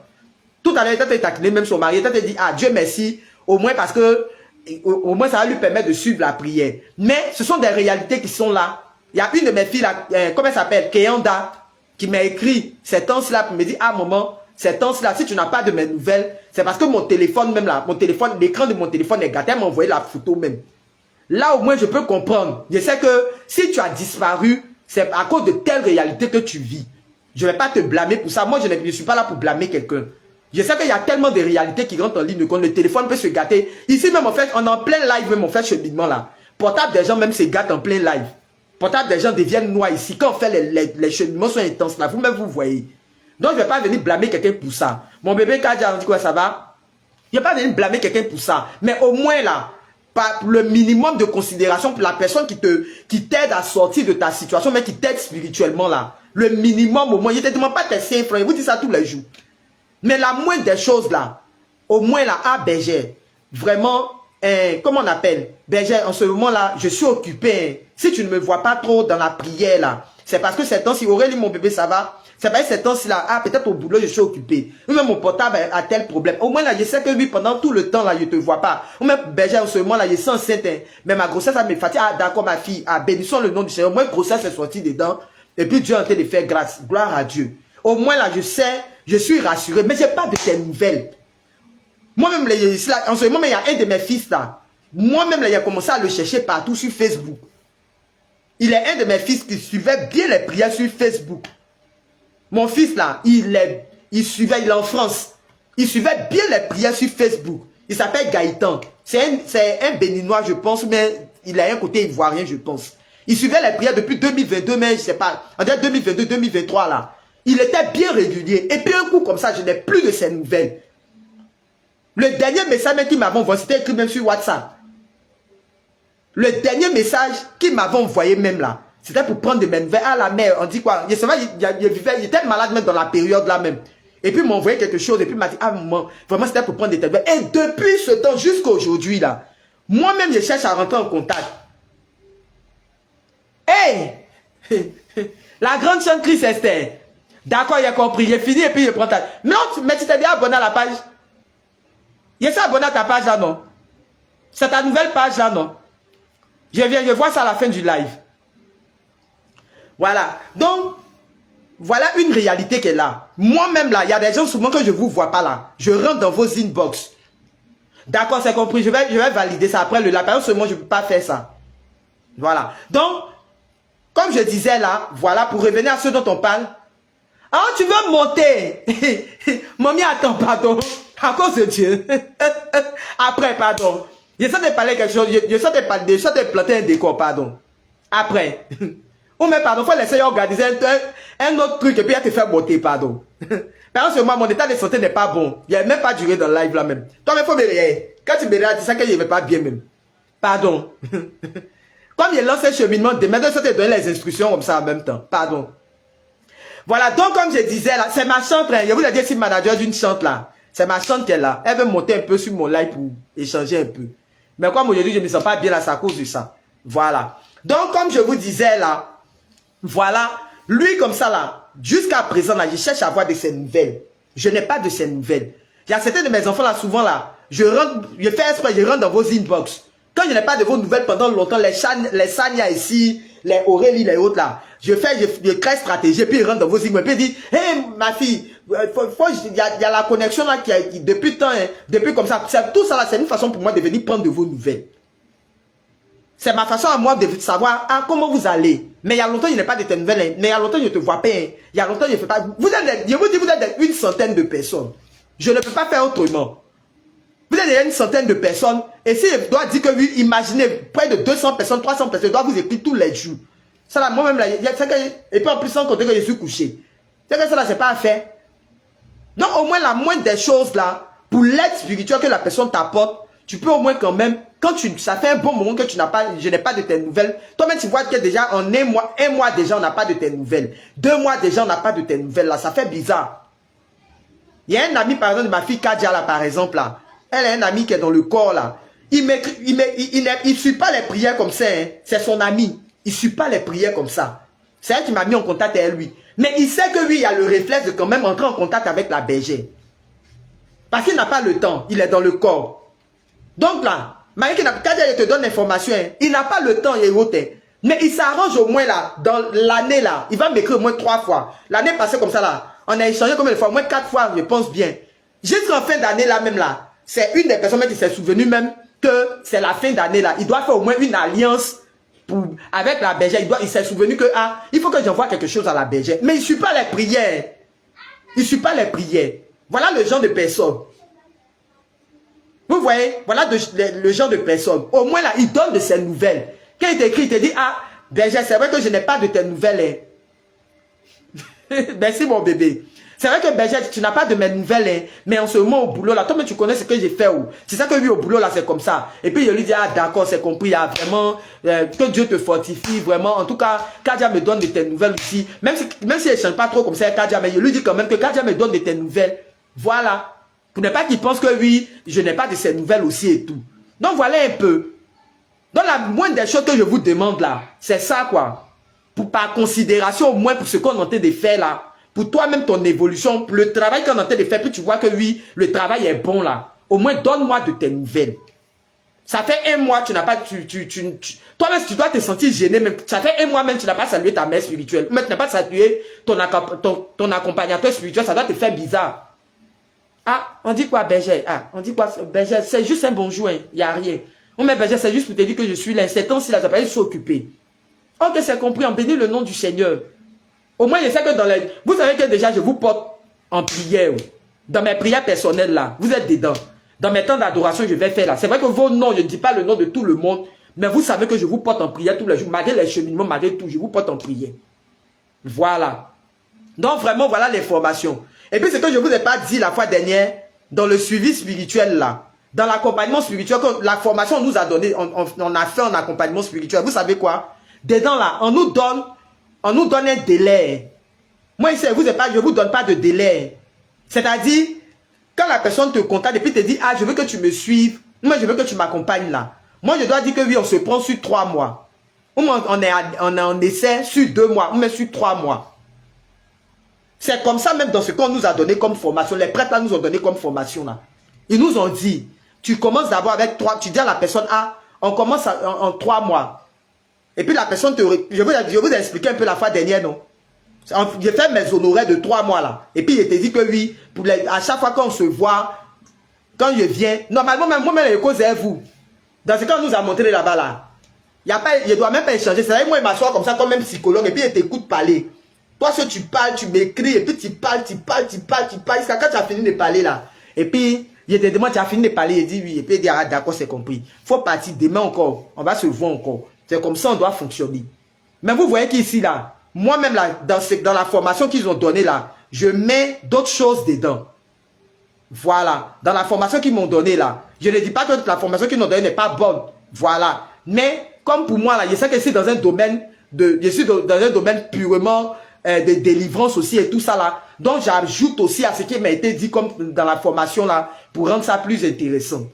S1: Tout à l'heure, elle t'a taquiné même son mari, elle t'a dit, ah Dieu merci, au moins parce que, au moins ça va lui permettre de suivre la prière. Mais ce sont des réalités qui sont là. Il y a une de mes filles là, comment elle s'appelle, Keyanda, qui m'a écrit ces temps-là pour me dire, ah maman, ces temps-là, si tu n'as pas de mes nouvelles, c'est parce que mon téléphone même là, mon téléphone, l'écran de mon téléphone est gâté, elle m'a envoyé la photo même. Là au moins je peux comprendre. Je sais que si tu as disparu, c'est à cause de telle réalité que tu vis. Je ne vais pas te blâmer pour ça. Moi je ne suis pas là pour blâmer quelqu'un. Je sais qu'il y a tellement de réalités qui rentrent en ligne de compte. Le téléphone peut se gâter. Ici même en fait, on est en plein live même, on fait cheminement là. Portable des gens même se gâtent en plein live. Portable des gens deviennent noirs ici. Quand on fait les cheminements sont intenses là, vous-même vous voyez. Donc je ne vais pas venir blâmer quelqu'un pour ça. Mon bébé Kadja, on dit quoi, ça va? Je ne vais pas venir blâmer quelqu'un pour ça. Mais au moins là, par le minimum de considération pour la personne qui t'aide à sortir de ta situation, mais qui t'aide spirituellement là. Le minimum au moins, je ne te demande pas tes 5 francs, je vous dis ça tous les jours. Mais la moindre des choses là, au moins là, à Berger, vraiment, comment on appelle? Berger, en ce moment là, je suis occupé. Si tu ne me vois pas trop dans la prière là, c'est parce que ces temps-ci, Aurélie, mon bébé, ça va? C'est parce que ces temps-ci là, ah, peut-être au boulot, je suis occupé. Ou même mon portable a tel problème. Au moins là, je sais que lui, pendant tout le temps là, je ne te vois pas. Ou même Berger, en ce moment là, je suis enceinte. Hein. Mais ma grossesse, ça me fatigue. Ah, d'accord, ma fille. Ah, bénissons le nom du Seigneur. Moi, grossesse est sortie dedans. Et puis Dieu est en train de faire grâce. Gloire à Dieu. Au moins là, je sais, je suis rassuré. Mais je n'ai pas de tes nouvelles. Moi-même, en ce moment, il y a un de mes fils là. Moi-même, il a commencé à le chercher partout sur Facebook. Il est un de mes fils qui suivait bien les prières sur Facebook. Mon fils là, il suivait, il est en France. Il suivait bien les prières sur Facebook. Il s'appelle Gaëtan. C'est un béninois, je pense, mais il a un côté ivoirien, je pense. Il suivait les prières depuis 2022, mais je sais pas, en 2022, 2023 là. Il était bien régulier. Et puis un coup comme ça, je n'ai plus de ses nouvelles. Le dernier message qu'il m'avait envoyé, c'était écrit même sur WhatsApp. Le dernier message qu'il m'avait envoyé même là, c'était pour prendre de mes nouvelles. Ah la mère, on dit quoi? Il était malade même dans la période là même. Et puis il m'a envoyé quelque chose et puis il m'a dit, ah maman, vraiment c'était pour prendre de tes nouvelles. Et depuis ce temps jusqu'à aujourd'hui là, moi-même je cherche à rentrer en contact. Hé! La grande chanteuse Esther. D'accord, il a compris, j'ai fini et puis je prends ta... Non, mais tu t'es déjà abonné à la page. Il s'est abonné à ta page là, non? C'est ta nouvelle page là, non? Je vois ça à la fin du live. Voilà. Donc, voilà une réalité qui est là. Moi-même là, il y a des gens souvent que je ne vous vois pas là. Je rentre dans vos inbox. D'accord, c'est compris. Je vais valider ça après le live. Par seulement, je ne peux pas faire ça. Voilà. Donc, comme je disais là, voilà, pour revenir à ce dont on parle. Ah, tu veux monter? Mamie, attends, pardon. À cause de Dieu. Après, pardon. Je sens de parler quelque chose. Je sens de planter un décor, pardon. Après. Oh, mais pardon, il faut laisser organiser un autre truc et puis elle te fait monter, pardon. Par exemple, moi, mon état de santé n'est pas bon. Il n'a même pas duré dans le live là même. Toi, il faut me réveiller. Quand tu me regardes, tu sais que je ne vais pas bien même. Pardon. Comme il lance un cheminement, demain, je vais te donner les instructions comme ça en même temps. Pardon. Voilà, donc comme je disais là, c'est ma chante, je vous ai dit, c'est manager d'une chante là. C'est ma chante qui est là. Elle veut monter un peu sur mon live pour échanger un peu. Mais comme aujourd'hui, je ne me sens pas bien là, c'est à cause de ça. Voilà. Donc, comme je vous disais là, voilà, lui comme ça là, jusqu'à présent là, je cherche à avoir de ses nouvelles. Je n'ai pas de ses nouvelles. Il y a certains de mes enfants là, souvent là, je fais exprès, je rentre dans vos inbox. Quand je n'ai pas de vos nouvelles pendant longtemps, les Sanya ici, les Aurélie, les autres là, je crée stratégie, puis ils rentrent dans vos inbox, puis ils disent, hey ma fille, Il y a la connexion là qui depuis temps, hein, depuis comme ça. Tout ça là, c'est une façon pour moi de venir prendre de vos nouvelles. C'est ma façon à moi de savoir comment vous allez. Mais il y a longtemps, il n'est pas de tes nouvelles. Hein. Mais il y a longtemps, je ne te vois pas. Hein. Il y a longtemps, je ne fais pas. Vous êtes, je vous dis, vous êtes une centaine de personnes. Je ne peux pas faire autrement. Vous êtes une centaine de personnes. Et si je dois dire que vous imaginez près de 200 personnes, 300 personnes, je dois vous écrire tous les jours. Ça là, moi-même, là, et puis en plus, sans compter que je suis couché. C'est que ça là, c'est pas à faire. Donc, au moins, la moindre des choses là, pour l'aide spirituelle que la personne t'apporte, tu peux au moins quand même, quand ça fait un bon moment que je n'ai pas de tes nouvelles, toi-même tu vois que déjà en un mois déjà on n'a pas de tes nouvelles, 2 mois déjà on n'a pas de tes nouvelles là, ça fait bizarre. Il y a un ami par exemple de ma fille Kadia là par exemple là, elle est un ami qui est dans le corps là, il ne suit pas les prières comme ça, hein. C'est son ami, il ne suit pas les prières comme ça. C'est elle qui m'a mis en contact avec lui. Mais il sait que lui il a le réflexe de quand même entrer en contact avec la bergère. Parce qu'il n'a pas le temps, il est dans le corps. Donc là, Kadia, il te donne l'information, hein, il n'a pas le temps, mais il s'arrange au moins là, dans l'année là, il va m'écrire au moins 3 fois. L'année passée comme ça là, on a échangé combien de fois, au moins 4 fois, je pense bien. Jusqu'en fin d'année là même là, c'est une des personnes qui s'est souvenu même que c'est la fin d'année là, il doit faire au moins une alliance avec la bergère, il s'est souvenu que il faut que j'envoie quelque chose à la bergère, mais il ne suit pas les prières. Il ne suit pas les prières. Voilà le genre de personne. Vous voyez, voilà le genre de personne. Au moins là, il donne de ses nouvelles. Quand il t'écrit, il te dit, berger, c'est vrai que je n'ai pas de tes nouvelles. Hein. Merci mon bébé. C'est vrai que berger, tu n'as pas de mes nouvelles, hein, mais en ce moment au boulot là, toi mais tu connais ce que j'ai fait. C'est ça que lui au boulot là, c'est comme ça. Et puis je lui dis, d'accord, c'est compris, vraiment, que Dieu te fortifie, vraiment. En tout cas, Kadia me donne de tes nouvelles aussi. Même si elle ne change pas trop comme ça, Kadia, mais je lui dis quand même que Kadia me donne de tes nouvelles. Voilà. Pour ne pas qu'il pense que oui, je n'ai pas de ces nouvelles aussi et tout. Donc voilà un peu. Donc la moindre des choses que je vous demande là, c'est ça quoi. Par considération au moins pour ce qu'on est en train de faire là. Pour toi-même ton évolution, pour le travail qu'on est en train de faire, puis tu vois que oui, le travail est bon là. Au moins donne-moi de tes nouvelles. Ça fait 1 mois, tu n'as pas... toi-même, tu dois te sentir gêné. Même, ça fait 1 mois même, tu n'as pas salué ta mère spirituelle. Mais tu n'as pas salué ton accompagnateur spirituel. Ça doit te faire bizarre. On dit quoi, berger? On dit quoi, berger? C'est juste un bonjour, il n'y a rien. On met berger, c'est juste pour te dire que je suis là. Ces temps-ci, là, ça peut être occupé. Ok, c'est compris, on bénit le nom du Seigneur. Au moins, je sais que dans les... Vous savez que déjà, je vous porte en prière. Dans mes prières personnelles, là, vous êtes dedans. Dans mes temps d'adoration, je vais faire là. C'est vrai que vos noms, je ne dis pas le nom de tout le monde, mais vous savez que je vous porte en prière tous les jours. Malgré les cheminements, malgré tout, je vous porte en prière. Voilà. Donc, vraiment, voilà l'information. Et puis, ce que je ne vous ai pas dit la fois dernière, dans le suivi spirituel là, dans l'accompagnement spirituel, la formation nous a donné, on a fait un accompagnement spirituel. Vous savez quoi? Dedans là, on nous donne un délai. Moi, ici, je ne vous donne pas de délai. C'est-à-dire, quand la personne te contacte et puis te dit, je veux que tu me suives, moi, je veux que tu m'accompagnes là. Moi, je dois dire que oui, on se prend sur 3 mois. On en essaie sur 2 mois, on met sur 3 mois. C'est comme ça même dans ce qu'on nous a donné comme formation. Les prêtres là nous ont donné comme formation là. Ils nous ont dit, tu commences d'abord avec 3, tu dis à la personne, on commence en 3 mois. Et puis la personne te... Je vous ai expliqué un peu la fois dernière, non? J'ai fait mes honoraires de 3 mois là. Et puis il te dit que oui, à chaque fois qu'on se voit, quand je viens, normalement même moi-même les causes est vous. Dans ce qu'on nous a montré là-bas là, je ne dois même pas échanger. C'est-à-dire moi il m'assoit comme ça comme même psychologue et puis il t'écoute parler. Toi, si tu parles, tu m'écris, et puis tu parles, jusqu'à quand tu as fini de parler là. Et puis, il te demande, tu as fini de parler, il dit oui, et puis il dit, d'accord, c'est compris. Il faut partir demain encore, on va se voir encore. C'est comme ça, on doit fonctionner. Mais vous voyez qu'ici là, moi-même là, dans la formation qu'ils ont donnée là, je mets d'autres choses dedans. Voilà. Dans la formation qu'ils m'ont donnée là, je ne dis pas que la formation qu'ils m'ont donnée n'est pas bonne. Voilà. Mais, comme pour moi là, je sais que c'est dans un domaine je suis dans un domaine purement de délivrance aussi et tout ça là. Donc j'ajoute aussi à ce qui m'a été dit comme dans la formation là pour rendre ça plus intéressant.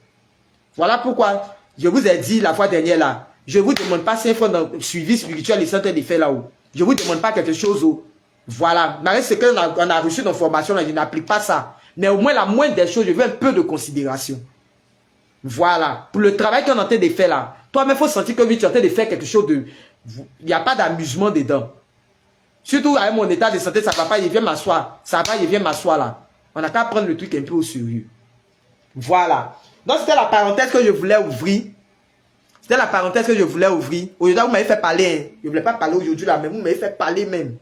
S1: Voilà pourquoi je vous ai dit la fois dernière là, je ne vous demande pas 5 fois dans le suivi spirituel et santé de faire là-haut. Je ne vous demande pas quelque chose où. Voilà. Malgré ce qu'on a reçu dans la formation là, je n'applique pas ça. Mais au moins la moindre des choses, je veux un peu de considération. Voilà. Pour le travail qu'on est en train de faire là, toi-même il faut sentir que oui, tu es en train de faire quelque chose de... Il n'y a pas d'amusement dedans. Surtout avec mon état de santé, ça va pas, il vient m'asseoir. Ça va, il vient m'asseoir là. On n'a qu'à prendre le truc un peu au sérieux. Voilà. Donc, c'était la parenthèse que je voulais ouvrir. C'était la parenthèse que je voulais ouvrir. Aujourd'hui, vous m'avez fait parler. Hein. Je ne voulais pas parler aujourd'hui là, mais vous m'avez fait parler même.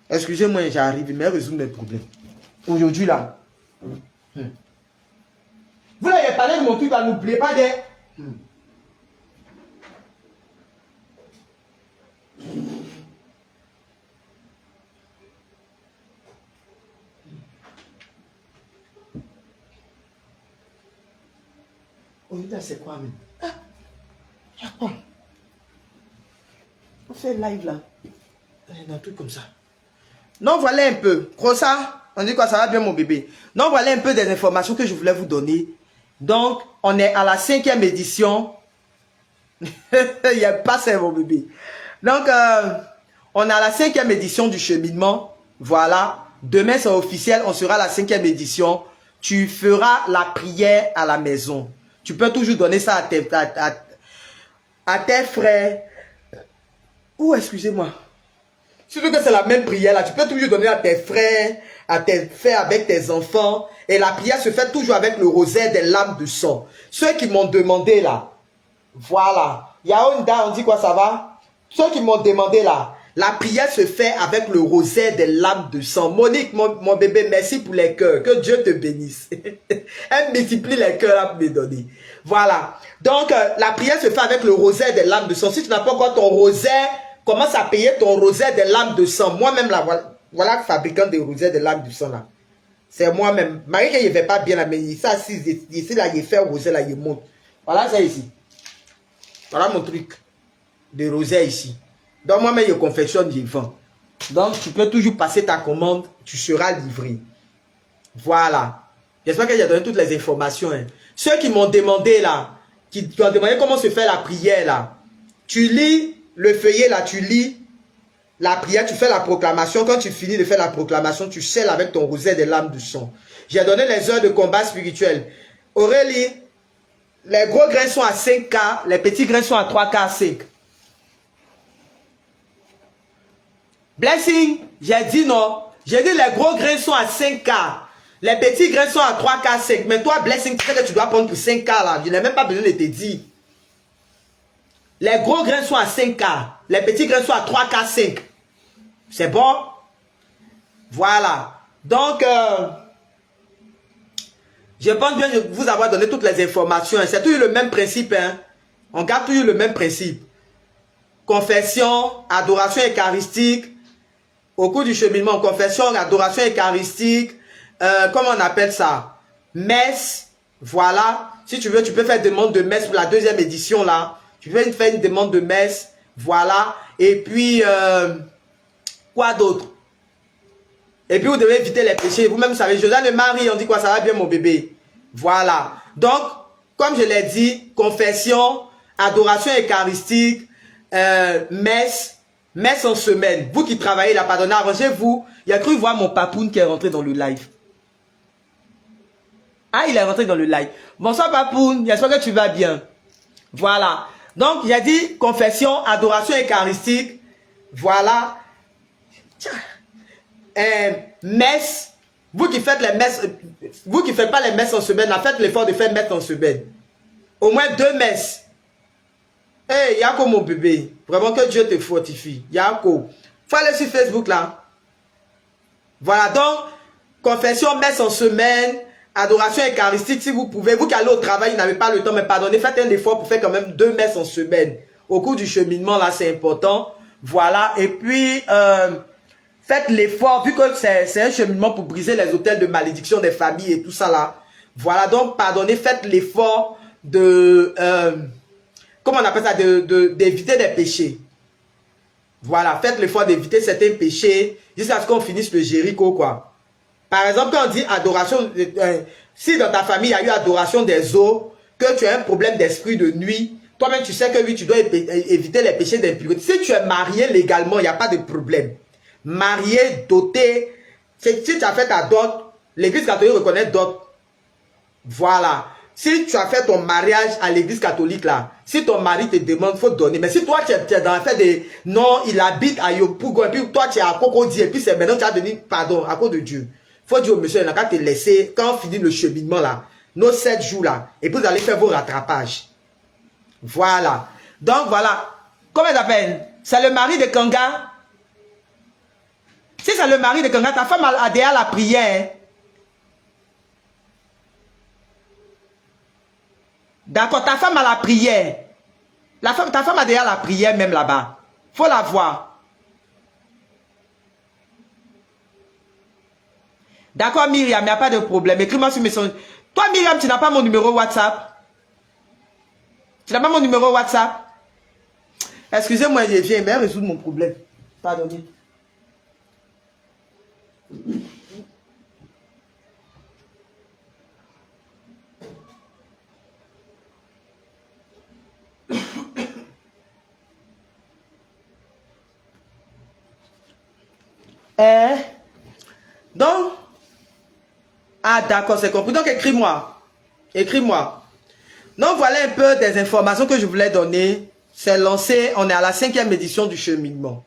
S1: Excusez-moi, j'arrive, mais résoudre mes problèmes. Aujourd'hui là. Vous l'avez parlé de mon truc là, n'oubliez pas de... Oh, c'est quoi même? Ah, y'a quoi? On fait live là. Un truc comme ça. Non, voilà un peu. Rosa, on dit quoi, ça va bien mon bébé. Non, voilà un peu des informations que je voulais vous donner. Donc, on est à la 5e édition. Il n'y a pas ça mon bébé. Donc, on est à la 5e édition du cheminement. Voilà. Demain, c'est officiel. On sera à la 5e édition. Tu feras la prière à la maison. Tu peux toujours donner ça à tes frères. Ou excusez-moi. Surtout que c'est la même prière là. Tu peux toujours donner à tes frères, avec tes enfants. Et la prière se fait toujours avec le rosaire des lames de sang. Ceux qui m'ont demandé là. Voilà. Yaonda, on dit quoi, ça va? Ceux qui m'ont demandé là. La prière se fait avec le rosaire des lames de sang. Monique, mon bébé, merci pour les cœurs. Que Dieu te bénisse. Elle multiplie les cœurs à me donner. Voilà. Donc, la prière se fait avec le rosaire des lames de sang. Si tu n'as pas encore ton rosaire, commence à payer ton rosaire des lames de sang. Moi-même, là, voilà, fabricant des rosaires des lames de sang, là. C'est moi-même. Marie, il ne fait pas bien, là, mais ça, ici, là, il fait rosaire, là, il monte. Voilà ça ici. Voilà mon truc de rosaire ici. Donc, moi-même, je confectionne, je vends. Donc, tu peux toujours passer ta commande, tu seras livré. Voilà. J'espère que j'ai donné toutes les informations. Hein. Ceux qui m'ont demandé, là, qui ont demandé comment se fait la prière, là, tu lis le feuillet, là, tu lis la prière, tu fais la proclamation. Quand tu finis de faire la proclamation, tu scelles avec ton rosaire des lames du sang. J'ai donné les heures de combat spirituel. Aurélie, les gros grains sont à 5K, les petits grains sont à 3K 5. Blessing, j'ai dit non. J'ai dit les gros grains sont à 5K. Les petits grains sont à 3K 5. Mais toi, Blessing, tu sais que tu dois prendre pour 5K là. Je n'ai même pas besoin de te dire. Les gros grains sont à 5K. Les petits grains sont à 3K 5. C'est bon? Voilà. Donc, je pense bien vous avoir donné toutes les informations. C'est toujours le même principe. Hein? On garde toujours le même principe. Confession, adoration eucharistique. Au cours du cheminement, confession, adoration eucharistique. Comment on appelle ça? Messe. Voilà. Si tu veux, tu peux faire demande de messe pour la 2e édition là. Tu peux faire une demande de messe. Voilà. Et puis, quoi d'autre? Et puis, vous devez éviter les péchés. Vous-même savez, Josiane Marie, on dit quoi? Ça va bien, mon bébé. Voilà. Donc, comme je l'ai dit, confession, adoration eucharistique, messe en semaine. Vous qui travaillez là, pardonnez, arrangez-vous. Il a cru voir mon papoun qui est rentré dans le live. Ah, il est rentré dans le live. Bonsoir, papoun. J'espère que tu vas bien. Voilà. Donc, il a dit confession, adoration eucharistique. Voilà. Messe. Vous qui faites les messes, vous qui ne faites pas les messes en semaine, faites l'effort de faire messe en semaine. Au moins 2 messes. Hey, Yako, mon bébé. Vraiment que Dieu te fortifie. Yako. Faut aller sur Facebook là. Voilà, donc, confession, messe en semaine, adoration eucharistique, si vous pouvez. Vous qui allez au travail, vous n'avez pas le temps, mais pardonnez, faites un effort pour faire quand même 2 messes en semaine. Au cours du cheminement, là, c'est important. Voilà, et puis, faites l'effort, vu que c'est un cheminement pour briser les autels de malédiction des familles et tout ça là. Voilà, donc, pardonnez, faites l'effort de... comment on appelle ça, d'éviter des péchés. Voilà, faites l'effort d'éviter certains péchés jusqu'à ce qu'on finisse le Jéricho, quoi. Par exemple, quand on dit adoration, si dans ta famille il y a eu adoration des eaux, que tu as un problème d'esprit de nuit, toi-même tu sais que oui, tu dois éviter les péchés d'impureté. Si tu es marié légalement, il n'y a pas de problème. Marié, doté, si tu as fait ta dot, l'église catholique reconnaît dot. Voilà. Si tu as fait ton mariage à l'église catholique là, si ton mari te demande, il faut donner. Mais si toi tu es dans le fait de non, il habite à Yopougon, et puis toi tu es à Cocody, et puis c'est maintenant tu as donné pardon à cause de Dieu. Il faut dire au monsieur, il n'a qu'à te laisser, quand on finit le cheminement là, nos 7 jours là, et puis vous allez faire vos rattrapages. Voilà. Donc voilà. Comment il s'appelle? C'est le mari de Kanga. Si c'est le mari de Kanga, ta femme a déjà la prière. D'accord, ta femme a la prière. Ta femme a déjà la prière même là-bas. Faut la voir. D'accord, Myriam, il n'y a pas de problème. Écris-moi sur mes songes. Toi, Myriam, tu n'as pas mon numéro WhatsApp? Tu n'as pas mon numéro WhatsApp? Excusez-moi, je viens, mais résoudre mon problème. Pardonnez. Donc, ah d'accord, c'est compris. Donc, écris-moi. Écris-moi. Donc, voilà un peu des informations que je voulais donner. C'est lancé, on est à la 5e édition du cheminement.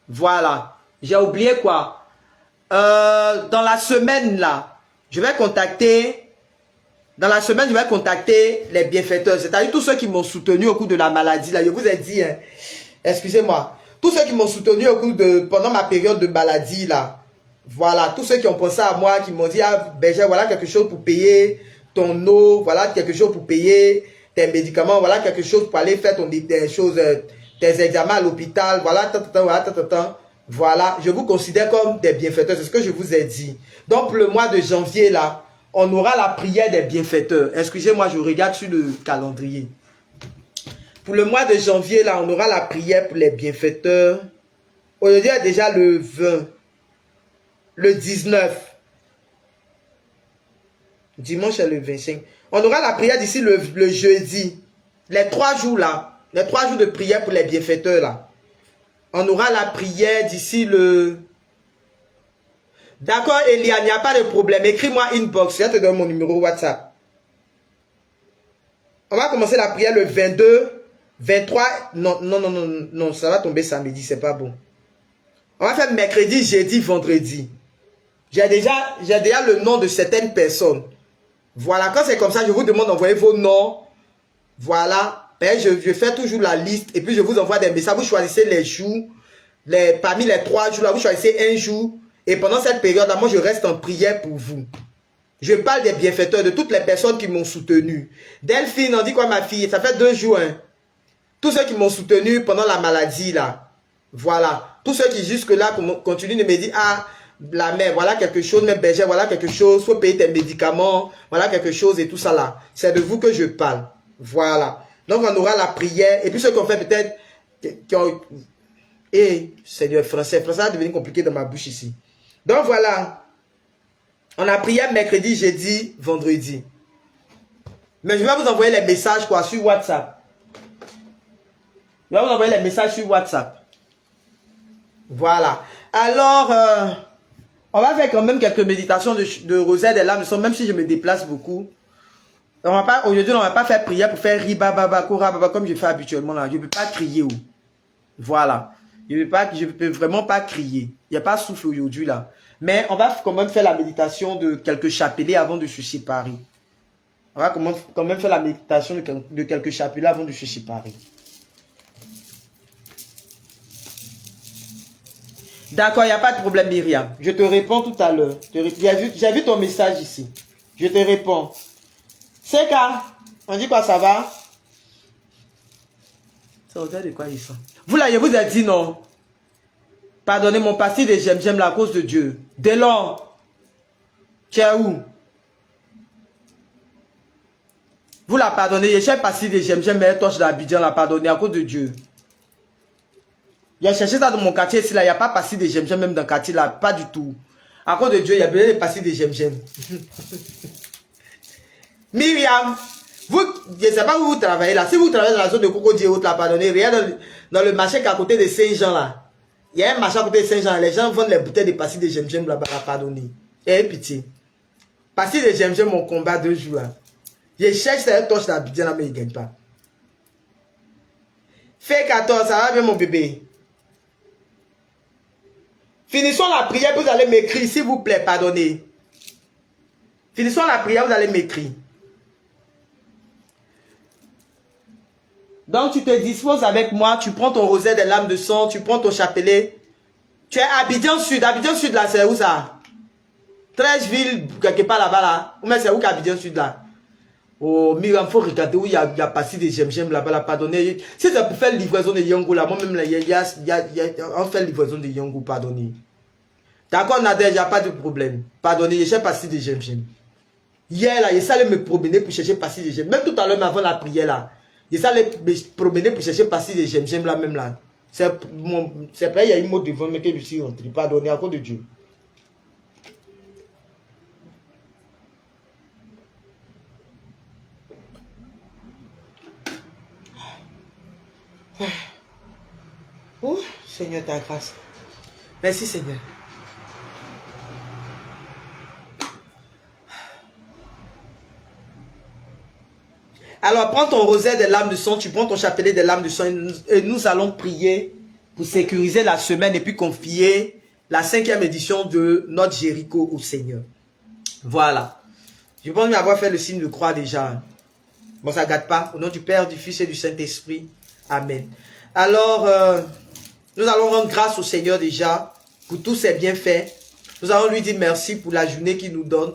S1: Voilà. J'ai oublié quoi? Dans la semaine là, je vais contacter... Dans la semaine, je vais contacter les bienfaiteurs. C'est-à-dire tous ceux qui m'ont soutenu au cours de la maladie. Là, je vous ai dit, hein, excusez-moi. Tous ceux qui m'ont soutenu au cours de... Pendant ma période de maladie là. Voilà. Tous ceux qui ont pensé à moi, qui m'ont dit, ah, Berger, voilà quelque chose pour payer ton eau. Voilà quelque chose pour payer tes médicaments. Voilà quelque chose pour aller faire tes examens à l'hôpital. Voilà, voilà. Je vous considère comme des bienfaiteurs. C'est ce que je vous ai dit. Donc, pour le mois de janvier là, on aura la prière des bienfaiteurs. Excusez-moi, je regarde sur le calendrier. Pour le mois de janvier, là, on aura la prière pour les bienfaiteurs. Aujourd'hui, il y a déjà le 20. Le 19. Dimanche, c'est le 25. On aura la prière d'ici le jeudi. Les 3 jours, là. Les 3 jours de prière pour les bienfaiteurs, là. On aura la prière d'ici le... D'accord, Elia, il n'y a pas de problème. Écris-moi inbox, je te donne mon numéro WhatsApp. On va commencer la prière le 22, 23. Non, ça va tomber samedi, c'est pas bon. On va faire mercredi, jeudi, vendredi. J'ai déjà le nom de certaines personnes. Voilà, quand c'est comme ça, je vous demande d'envoyer vos noms. Voilà, je fais toujours la liste et puis je vous envoie des messages. Vous choisissez les jours, parmi les 3 jours là, vous choisissez un jour. Et pendant cette période-là, moi, je reste en prière pour vous. Je parle des bienfaiteurs, de toutes les personnes qui m'ont soutenu. Delphine, on dit quoi, ma fille? Ça fait 2 jours, hein. Tous ceux qui m'ont soutenu pendant la maladie, là. Voilà. Tous ceux qui, jusque-là, continuent de me dire, ah, la mère, voilà quelque chose, même Berger, voilà quelque chose, faut payer tes médicaments, voilà quelque chose et tout ça, là. C'est de vous que je parle. Voilà. Donc, on aura la prière. Et puis, ceux qui ont fait peut-être... Seigneur, français va devenir compliqué dans ma bouche ici. Donc voilà, on a prié mercredi, jeudi, vendredi. Mais je vais vous envoyer les messages quoi, sur WhatsApp. Je vais vous envoyer les messages sur WhatsApp. Voilà. Alors, on va faire quand même quelques méditations de Rosette et l'âme, même si je me déplace beaucoup. Aujourd'hui, on ne va pas faire prière pour faire riba, baba, kora, baba, comme je fais habituellement là. Je ne peux pas crier. Voilà. Je ne peux vraiment pas crier. Il n'y a pas de souffle aujourd'hui là. Mais on va quand même faire la méditation de quelques chapelets avant de se séparer. On va quand même faire la méditation de quelques chapelets avant de se séparer. D'accord, il n'y a pas de problème, Myriam. Je te réponds tout à l'heure. J'ai vu ton message ici. Je te réponds. Seka, on dit quoi, ça va? Ça regarde de quoi ils sont. Vous là, je vous ai dit non. Pardonnez mon passé de j'aime la cause de Dieu. Dès lors, tu es où? Vous la pardonnez, je cherche passé de j'aime mais toi je l'Abidjan la pardonner à cause de Dieu. J'ai cherché ça dans mon quartier ici là, il n'y a pas passé de j'aime même dans le quartier là, pas du tout. À cause de Dieu, il y a besoin de passer de j'aime. Myriam, vous, je ne sais pas où vous travaillez là. Si vous travaillez dans la zone de Cocody et autres, là, pardonnez, regarde dans le marché qui est à côté de Saint-Jean là. Il y a un marché à côté de Saint-Jean. Les gens vendent les bouteilles de pastilles de j'aime là-bas, pardonnez. Et pitié. Pastilles de j'aime mon combat 2 jours. Là. Je cherche cette torche d'Abidjan là, mais il ne gagne pas. Fait 14, ça va bien mon bébé. Finissons la prière, vous allez m'écrire, s'il vous plaît, pardonnez. Finissons la prière, vous allez m'écrire. Donc tu te disposes avec moi, tu prends ton rosaire des lames de sang, tu prends ton chapelet. Tu es à Abidjan Sud. Abidjan Sud là, c'est où ça? 13 villes, quelque part là-bas là. Ou même c'est où qu'Abidjan Sud là? Oh, mais il faut regarder où il y a passé des j'aime là-bas là, pardonnez. Si c'est pour faire livraison de Yongo là, moi-même là, on fait livraison de Yongo, pardonnez. D'accord, Nader, il n'y a pas de problème. Pardonnez, je cherche passer des j'aime. Hier là, il allait me promener pour chercher passer des j'aime. Même tout à l'heure, avant la prière là. Il allait me promener pour chercher passer des j'aime là même là. C'est après, il y a une mot devant mais que je suis rentré. Pardonnez, à cause de Dieu. Oh, Seigneur, ta grâce. Merci, Seigneur. Alors, prends ton rosaire des lames de sang, tu prends ton chapelet des lames de sang et nous allons prier pour sécuriser la semaine et puis confier la 5e édition de notre Jéricho au Seigneur. Voilà. Je pense avoir fait le signe de croix déjà. Bon, ça ne gâte pas. Au nom du Père, du Fils et du Saint-Esprit. Amen. Alors, nous allons rendre grâce au Seigneur déjà pour tous ses bienfaits. Nous allons lui dire merci pour la journée qu'il nous donne.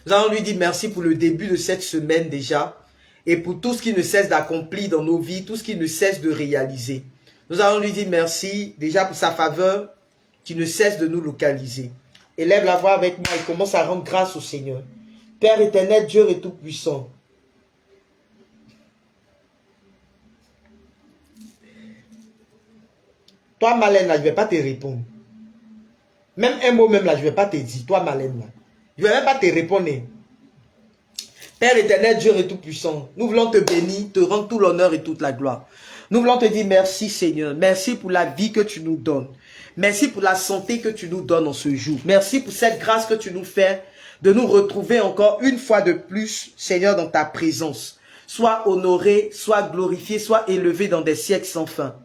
S1: Nous allons lui dire merci pour le début de cette semaine déjà. Et pour tout ce qui ne cesse d'accomplir dans nos vies, tout ce qui ne cesse de réaliser. Nous allons lui dire merci déjà pour sa faveur qui ne cesse de nous localiser. Élève la voix avec moi et commence à rendre grâce au Seigneur. Père éternel, Dieu et tout-puissant. Toi, Malène, là, je ne vais pas te répondre. Même un mot, même là, je ne vais pas te dire. Toi, Malène, là. Je ne vais même pas te répondre. Père éternel, Dieu et tout-puissant, nous voulons te bénir, te rendre tout l'honneur et toute la gloire. Nous voulons te dire merci, Seigneur. Merci pour la vie que tu nous donnes. Merci pour la santé que tu nous donnes en ce jour. Merci pour cette grâce que tu nous fais de nous retrouver encore une fois de plus, Seigneur, dans ta présence. Sois honoré, sois glorifié, sois élevé dans des siècles sans fin.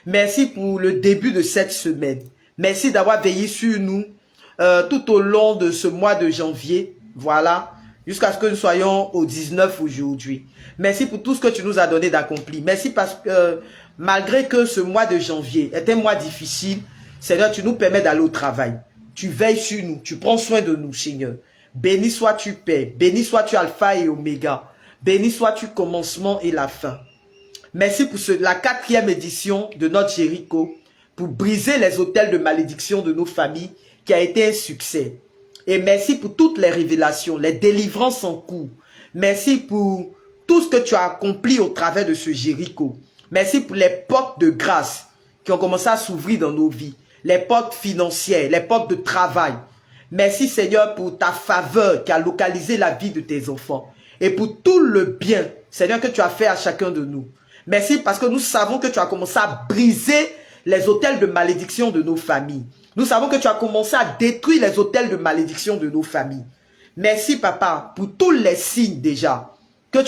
S1: Merci pour le début de cette semaine. Merci d'avoir veillé sur nous tout au long de ce mois de janvier. Voilà. Jusqu'à ce que nous soyons au 19 aujourd'hui. Merci pour tout ce que tu nous as donné d'accompli. Merci parce que malgré que ce mois de janvier est un mois difficile, Seigneur, tu nous permets d'aller au travail. Tu veilles sur nous, tu prends soin de nous, Seigneur. Béni sois-tu, Père. Béni sois-tu, Alpha et Oméga. Béni sois-tu, commencement et la fin. Merci pour la 4e édition de notre Jéricho, pour briser les autels de malédiction de nos familles, qui a été un succès. Et merci pour toutes les révélations, les délivrances en cours. Merci pour tout ce que tu as accompli au travers de ce Jéricho. Merci pour les portes de grâce qui ont commencé à s'ouvrir dans nos vies. Les portes financières, les portes de travail. Merci Seigneur pour ta faveur qui a localisé la vie de tes enfants. Et pour tout le bien, Seigneur, que tu as fait à chacun de nous. Merci parce que nous savons que tu as commencé à briser les autels de malédiction de nos familles. Nous savons que tu as commencé à détruire les autels de malédiction de nos familles. Merci, Papa, pour tous les signes déjà que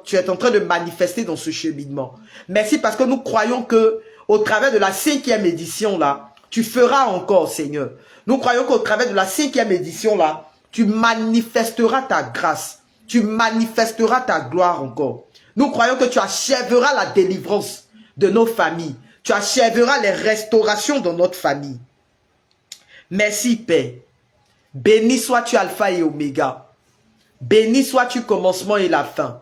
S1: tu es en train de manifester dans ce cheminement. Merci parce que nous croyons que au travers de la 5e édition, là, tu feras encore, Seigneur. Nous croyons qu'au travers de la 5e édition, là, tu manifesteras ta grâce. Tu manifesteras ta gloire encore. Nous croyons que tu achèveras la délivrance de nos familles. Tu achèveras les restaurations dans notre famille. Merci, Père. Béni sois-tu, Alpha et Oméga. Béni sois-tu, commencement et la fin.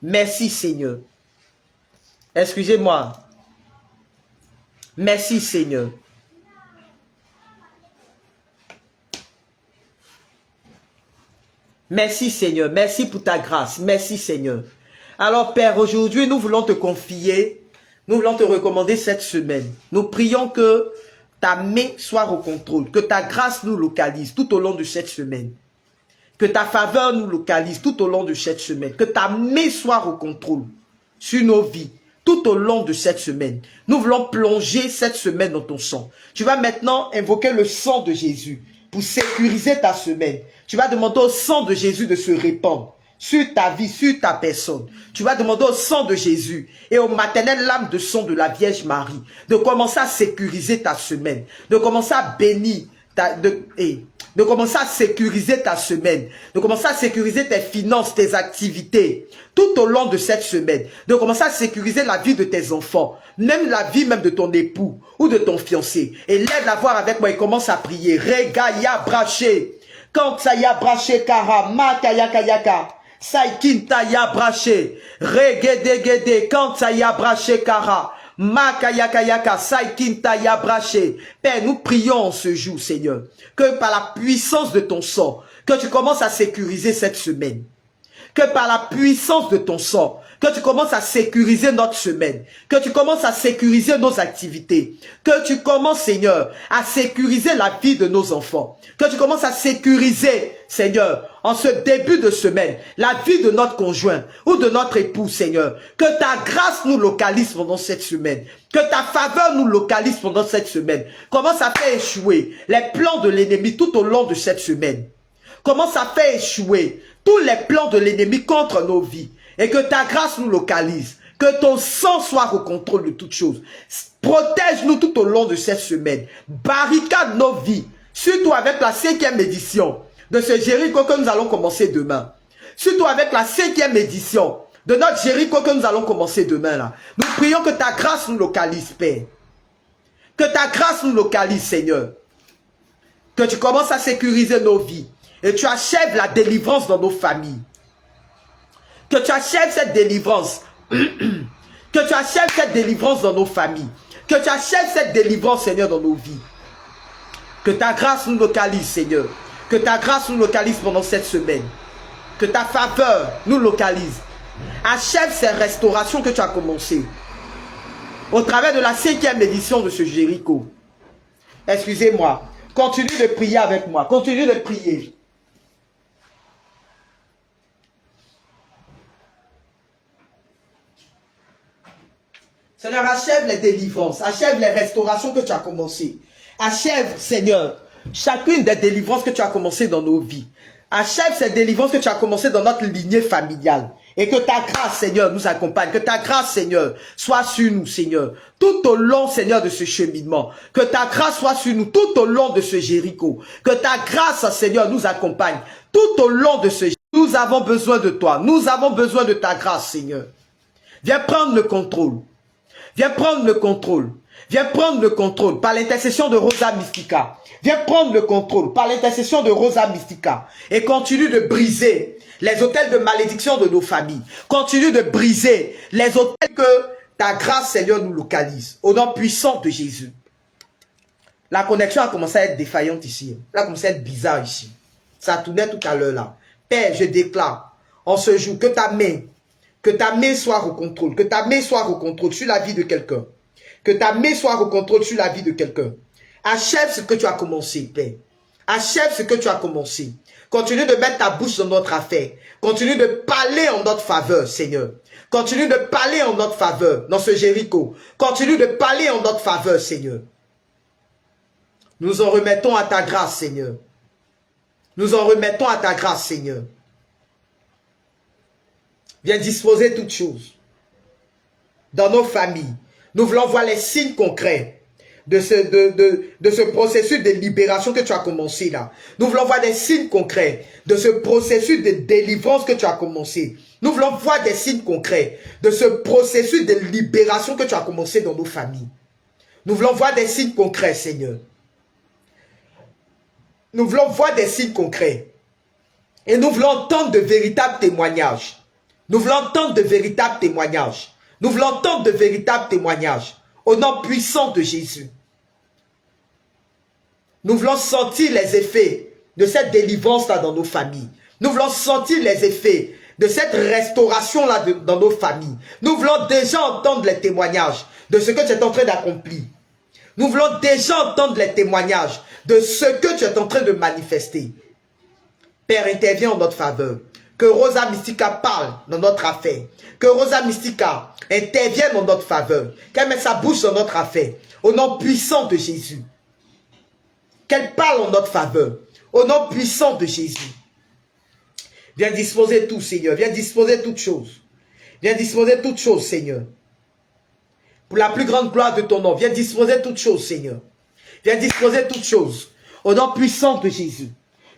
S1: Merci, Seigneur. Excusez-moi. Merci, Seigneur. Merci, Seigneur. Merci pour ta grâce. Merci, Seigneur. Alors, Père, aujourd'hui, nous voulons te confier, nous voulons te recommander cette semaine. Nous prions que ta main soit au contrôle, que ta grâce nous localise tout au long de cette semaine. Que ta faveur nous localise tout au long de cette semaine. Que ta main soit au contrôle sur nos vies tout au long de cette semaine. Nous voulons plonger cette semaine dans ton sang. Tu vas maintenant invoquer le sang de Jésus pour sécuriser ta semaine. Tu vas demander au sang de Jésus de se répandre sur ta vie, sur ta personne. Tu vas demander au sang de Jésus et au maternel lame de sang de la Vierge Marie de commencer à sécuriser ta semaine, de commencer à bénir, de commencer à sécuriser ta semaine, de commencer à sécuriser tes finances, tes activités, tout au long de cette semaine, de commencer à sécuriser la vie de tes enfants, même la vie même de ton époux ou de ton fiancé. Et l'aide à voir avec moi et commence à prier. Regaya braché, kantaya braché kara, makaya kayaka, saikintaya braché, regedegede, kantaya braché kara. Makayakayaka, Saikintaya Braché. Père, nous prions ce jour, Seigneur, que par la puissance de ton sang, que tu commences à sécuriser cette semaine. Que par la puissance de ton sang, que tu commences à sécuriser notre semaine, que tu commences à sécuriser nos activités, que tu commences, Seigneur, à sécuriser la vie de nos enfants, que tu commences à sécuriser, Seigneur, en ce début de semaine, la vie de notre conjoint ou de notre époux, Seigneur, que ta grâce nous localise pendant cette semaine, que ta faveur nous localise pendant cette semaine, commence à faire échouer les plans de l'ennemi tout au long de cette semaine, commence à faire échouer tous les plans de l'ennemi contre nos vies, et que ta grâce nous localise, que ton sang soit au contrôle de toutes choses. Protège-nous tout au long de cette semaine, barricade nos vies, surtout avec la 5e édition de ce Jéricho que nous allons commencer demain. Surtout avec la 5e édition de notre Jéricho que nous allons commencer demain là. Nous prions que ta grâce nous localise, Père. Que ta grâce nous localise, Seigneur. Que tu commences à sécuriser nos vies. Et tu achèves la délivrance dans nos familles. Que tu achèves cette délivrance. Que tu achèves cette délivrance dans nos familles. Que tu achèves cette délivrance, Seigneur, dans nos vies. Que ta grâce nous localise, Seigneur. Que ta grâce nous localise pendant cette semaine. Que ta faveur nous localise. Achève ces restaurations que tu as commencées. Au travers de la 5e édition de ce Jéricho. Excusez-moi. Continue de prier avec moi. Continue de prier. Seigneur, achève les délivrances, achève les restaurations que tu as commencées. Achève, Seigneur, chacune des délivrances que tu as commencées dans nos vies. Achève ces délivrances que tu as commencées dans notre lignée familiale. Et que ta grâce, Seigneur, nous accompagne. Que ta grâce, Seigneur, soit sur nous, Seigneur. Tout au long, Seigneur, de ce cheminement. Que ta grâce soit sur nous tout au long de ce Jéricho. Que ta grâce, Seigneur, nous accompagne. Tout au long de ce Jéricho. Nous avons besoin de toi. Nous avons besoin de ta grâce, Seigneur. Viens prendre le contrôle. Viens prendre le contrôle. Viens prendre le contrôle par l'intercession de Rosa Mystica. Viens prendre le contrôle par l'intercession de Rosa Mystica. Et continue de briser les autels de malédiction de nos familles. Continue de briser les autels que ta grâce, Seigneur, nous localise. Au nom puissant de Jésus. La connexion a commencé à être défaillante ici. Elle a commencé à être bizarre ici. Ça tournait tout à l'heure là. Père, je déclare en ce jour que ta main soit au contrôle. Que ta main soit au contrôle sur la vie de quelqu'un. Que ta main soit au contrôle sur la vie de quelqu'un. Achève ce que tu as commencé, Père. Achève ce que tu as commencé. Continue de mettre ta bouche dans notre affaire. Continue de parler en notre faveur, Seigneur. Continue de parler en notre faveur dans ce Jéricho. Continue de parler en notre faveur, Seigneur. Nous en remettons à ta grâce, Seigneur. Nous en remettons à ta grâce, Seigneur. Viens disposer toutes choses dans nos familles. Nous voulons voir les signes concrets de ce processus de libération que tu as commencé là. Nous voulons voir des signes concrets de ce processus de délivrance que tu as commencé. Nous voulons voir des signes concrets de ce processus de libération que tu as commencé dans nos familles. Nous voulons voir des signes concrets, Seigneur. Nous voulons voir des signes concrets. Et nous voulons entendre de véritables témoignages. Nous voulons entendre de véritables témoignages. Nous voulons entendre de véritables témoignages. Au nom puissant de Jésus. Nous voulons sentir les effets de cette délivrance-là dans nos familles. Nous voulons sentir les effets de cette restauration-là dans nos familles. Nous voulons déjà entendre les témoignages de ce que tu es en train d'accomplir. Nous voulons déjà entendre les témoignages de ce que tu es en train de manifester. Père, interviens en notre faveur. Que Rosa Mystica parle dans notre affaire. Que Rosa Mystica intervienne dans notre faveur. Qu'elle mette sa bouche dans notre affaire. Au nom puissant de Jésus. Qu'elle parle en notre faveur. Au nom puissant de Jésus. Viens disposer tout, Seigneur. Viens disposer toutes choses. Viens disposer toutes choses, Seigneur. Pour la plus grande gloire de ton nom. Viens disposer toutes choses, Seigneur. Viens disposer toutes choses. Au nom puissant de Jésus.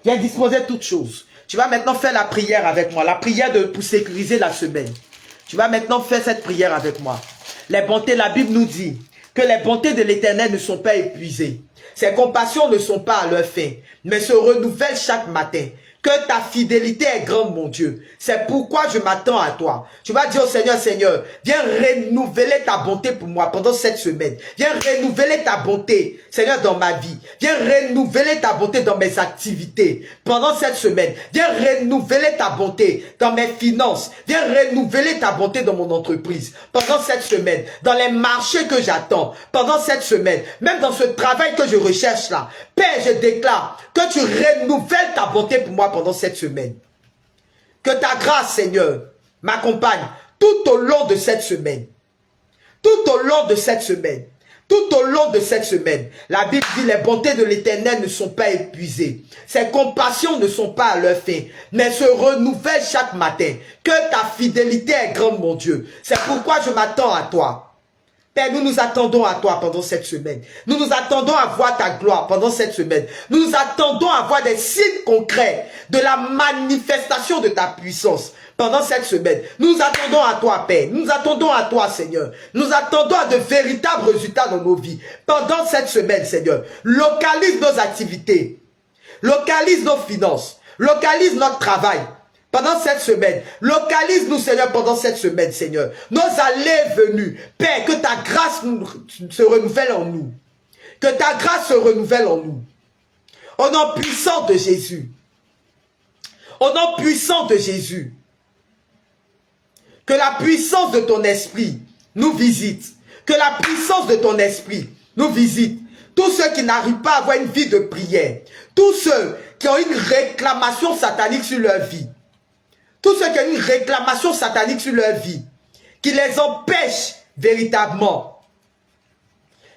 S1: Viens disposer toutes choses. Tu vas maintenant faire la prière avec moi. La prière pour sécuriser la semaine. Tu vas maintenant faire cette prière avec moi. Les bontés, la Bible nous dit que les bontés de l'Éternel ne sont pas épuisées. Ses compassions ne sont pas à leur fin, mais se renouvellent chaque matin. Que ta fidélité est grande, mon Dieu. C'est pourquoi je m'attends à toi. Tu vas dire au Seigneur, Seigneur, viens renouveler ta bonté pour moi pendant cette semaine. Viens renouveler ta bonté, Seigneur, dans ma vie. Viens renouveler ta bonté dans mes activités pendant cette semaine. Viens renouveler ta bonté dans mes finances. Viens renouveler ta bonté dans mon entreprise pendant cette semaine. Dans les marchés que j'attends pendant cette semaine. Même dans ce travail que je recherche là. Père, je déclare que tu renouvelles ta bonté pour moi pendant cette semaine. Que ta grâce, Seigneur, m'accompagne tout au long de cette semaine. Tout au long de cette semaine. Tout au long de cette semaine. La Bible dit les bontés de l'Éternel ne sont pas épuisées. Ses compassions ne sont pas à leur fin, mais se renouvellent chaque matin. Que ta fidélité est grande, mon Dieu. C'est pourquoi je m'attends à toi. Père, nous nous attendons à toi pendant cette semaine. Nous nous attendons à voir ta gloire pendant cette semaine. Nous nous attendons à voir des signes concrets de la manifestation de ta puissance pendant cette semaine. Nous nous attendons à toi, Père. Nous nous attendons à toi, Seigneur. Nous attendons à de véritables résultats dans nos vies pendant cette semaine, Seigneur. Localise nos activités. Localise nos finances. Localise notre travail. Pendant cette semaine, localise-nous, Seigneur, pendant cette semaine, Seigneur. Nos allées et venues. Père, que ta grâce se renouvelle en nous. Que ta grâce se renouvelle en nous. Au nom puissant de Jésus. Au nom puissant de Jésus. Que la puissance de ton esprit nous visite. Que la puissance de ton esprit nous visite. Tous ceux qui n'arrivent pas à avoir une vie de prière. Tous ceux qui ont une réclamation satanique sur leur vie. Tous ceux qui ont une réclamation satanique sur leur vie, qui les empêche véritablement,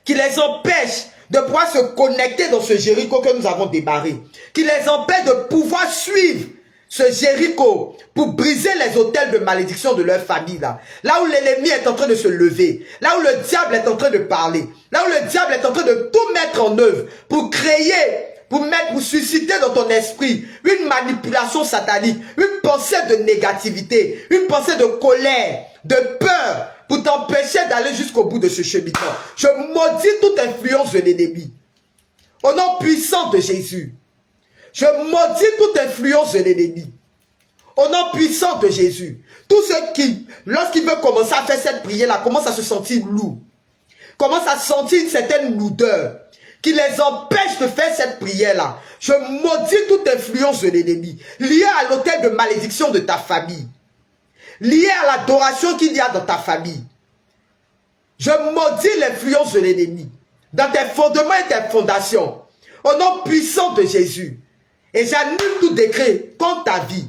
S1: qui les empêche de pouvoir se connecter dans ce Jéricho que nous avons démarré, qui les empêche de pouvoir suivre ce Jéricho pour briser les autels de malédiction de leur famille, là où l'ennemi est en train de se lever, là où le diable est en train de parler, là où le diable est en train de tout mettre en œuvre pour créer, pour susciter dans ton esprit une manipulation satanique, une pensée de négativité, une pensée de colère, de peur, pour t'empêcher d'aller jusqu'au bout de ce cheminement. Je maudis toute influence de l'ennemi. Au nom puissant de Jésus, je maudis toute influence de l'ennemi. Au nom puissant de Jésus, tous ceux qui, lorsqu'ils veulent commencer à faire cette prière-là, commencent à se sentir lourds, commencent à sentir une certaine lourdeur, qui les empêche de faire cette prière-là. Je maudis toute influence de l'ennemi, liée à l'autel de malédiction de ta famille, liée à l'adoration qu'il y a dans ta famille. Je maudis l'influence de l'ennemi, dans tes fondements et tes fondations, au nom puissant de Jésus. Et j'annule tout décret contre ta vie,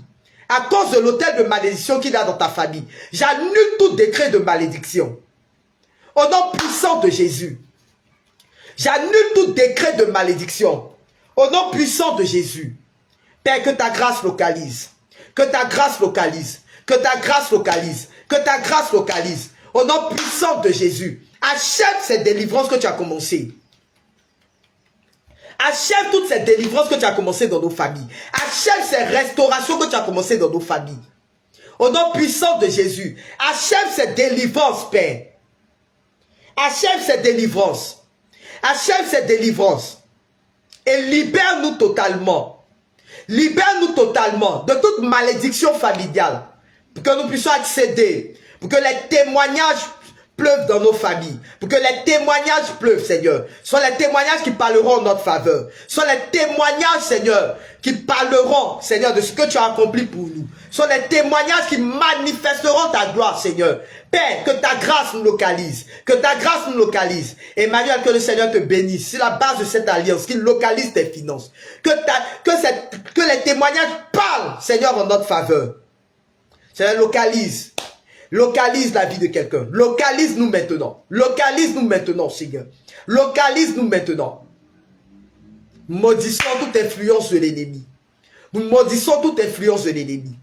S1: à cause de l'autel de malédiction qu'il y a dans ta famille. J'annule tout décret de malédiction, au nom puissant de Jésus. J'annule tout décret de malédiction. Au nom puissant de Jésus. Père, que ta grâce localise. Que ta grâce localise. Que ta grâce localise. Que ta grâce localise. Au nom puissant de Jésus. Achève cette délivrance que tu as commencée. Achève toutes ces délivrances que tu as commencées dans nos familles. Achève ces restaurations que tu as commencées dans nos familles. Au nom puissant de Jésus. Achève cette délivrance, Père. Achève cette délivrance. Achève cette délivrance et libère-nous totalement. Libère-nous totalement de toute malédiction familiale pour que nous puissions accéder, pour que les témoignages pleuvent dans nos familles, pour que les témoignages pleuvent, Seigneur. Soit les témoignages qui parleront en notre faveur. Soit les témoignages, Seigneur, qui parleront, Seigneur, de ce que tu as accompli pour nous. Soit les témoignages qui manifesteront ta gloire, Seigneur. Père, que ta grâce nous localise. Que ta grâce nous localise. Emmanuel, que le Seigneur te bénisse. C'est la base de cette alliance, qu'il localise tes finances. Que les témoignages parlent, Seigneur, en notre faveur. Seigneur, localise. Localise la vie de quelqu'un. Localise-nous maintenant. Localise-nous maintenant, Seigneur. Localise-nous maintenant. Maudissons toute influence de l'ennemi. Nous maudissons toute influence de l'ennemi.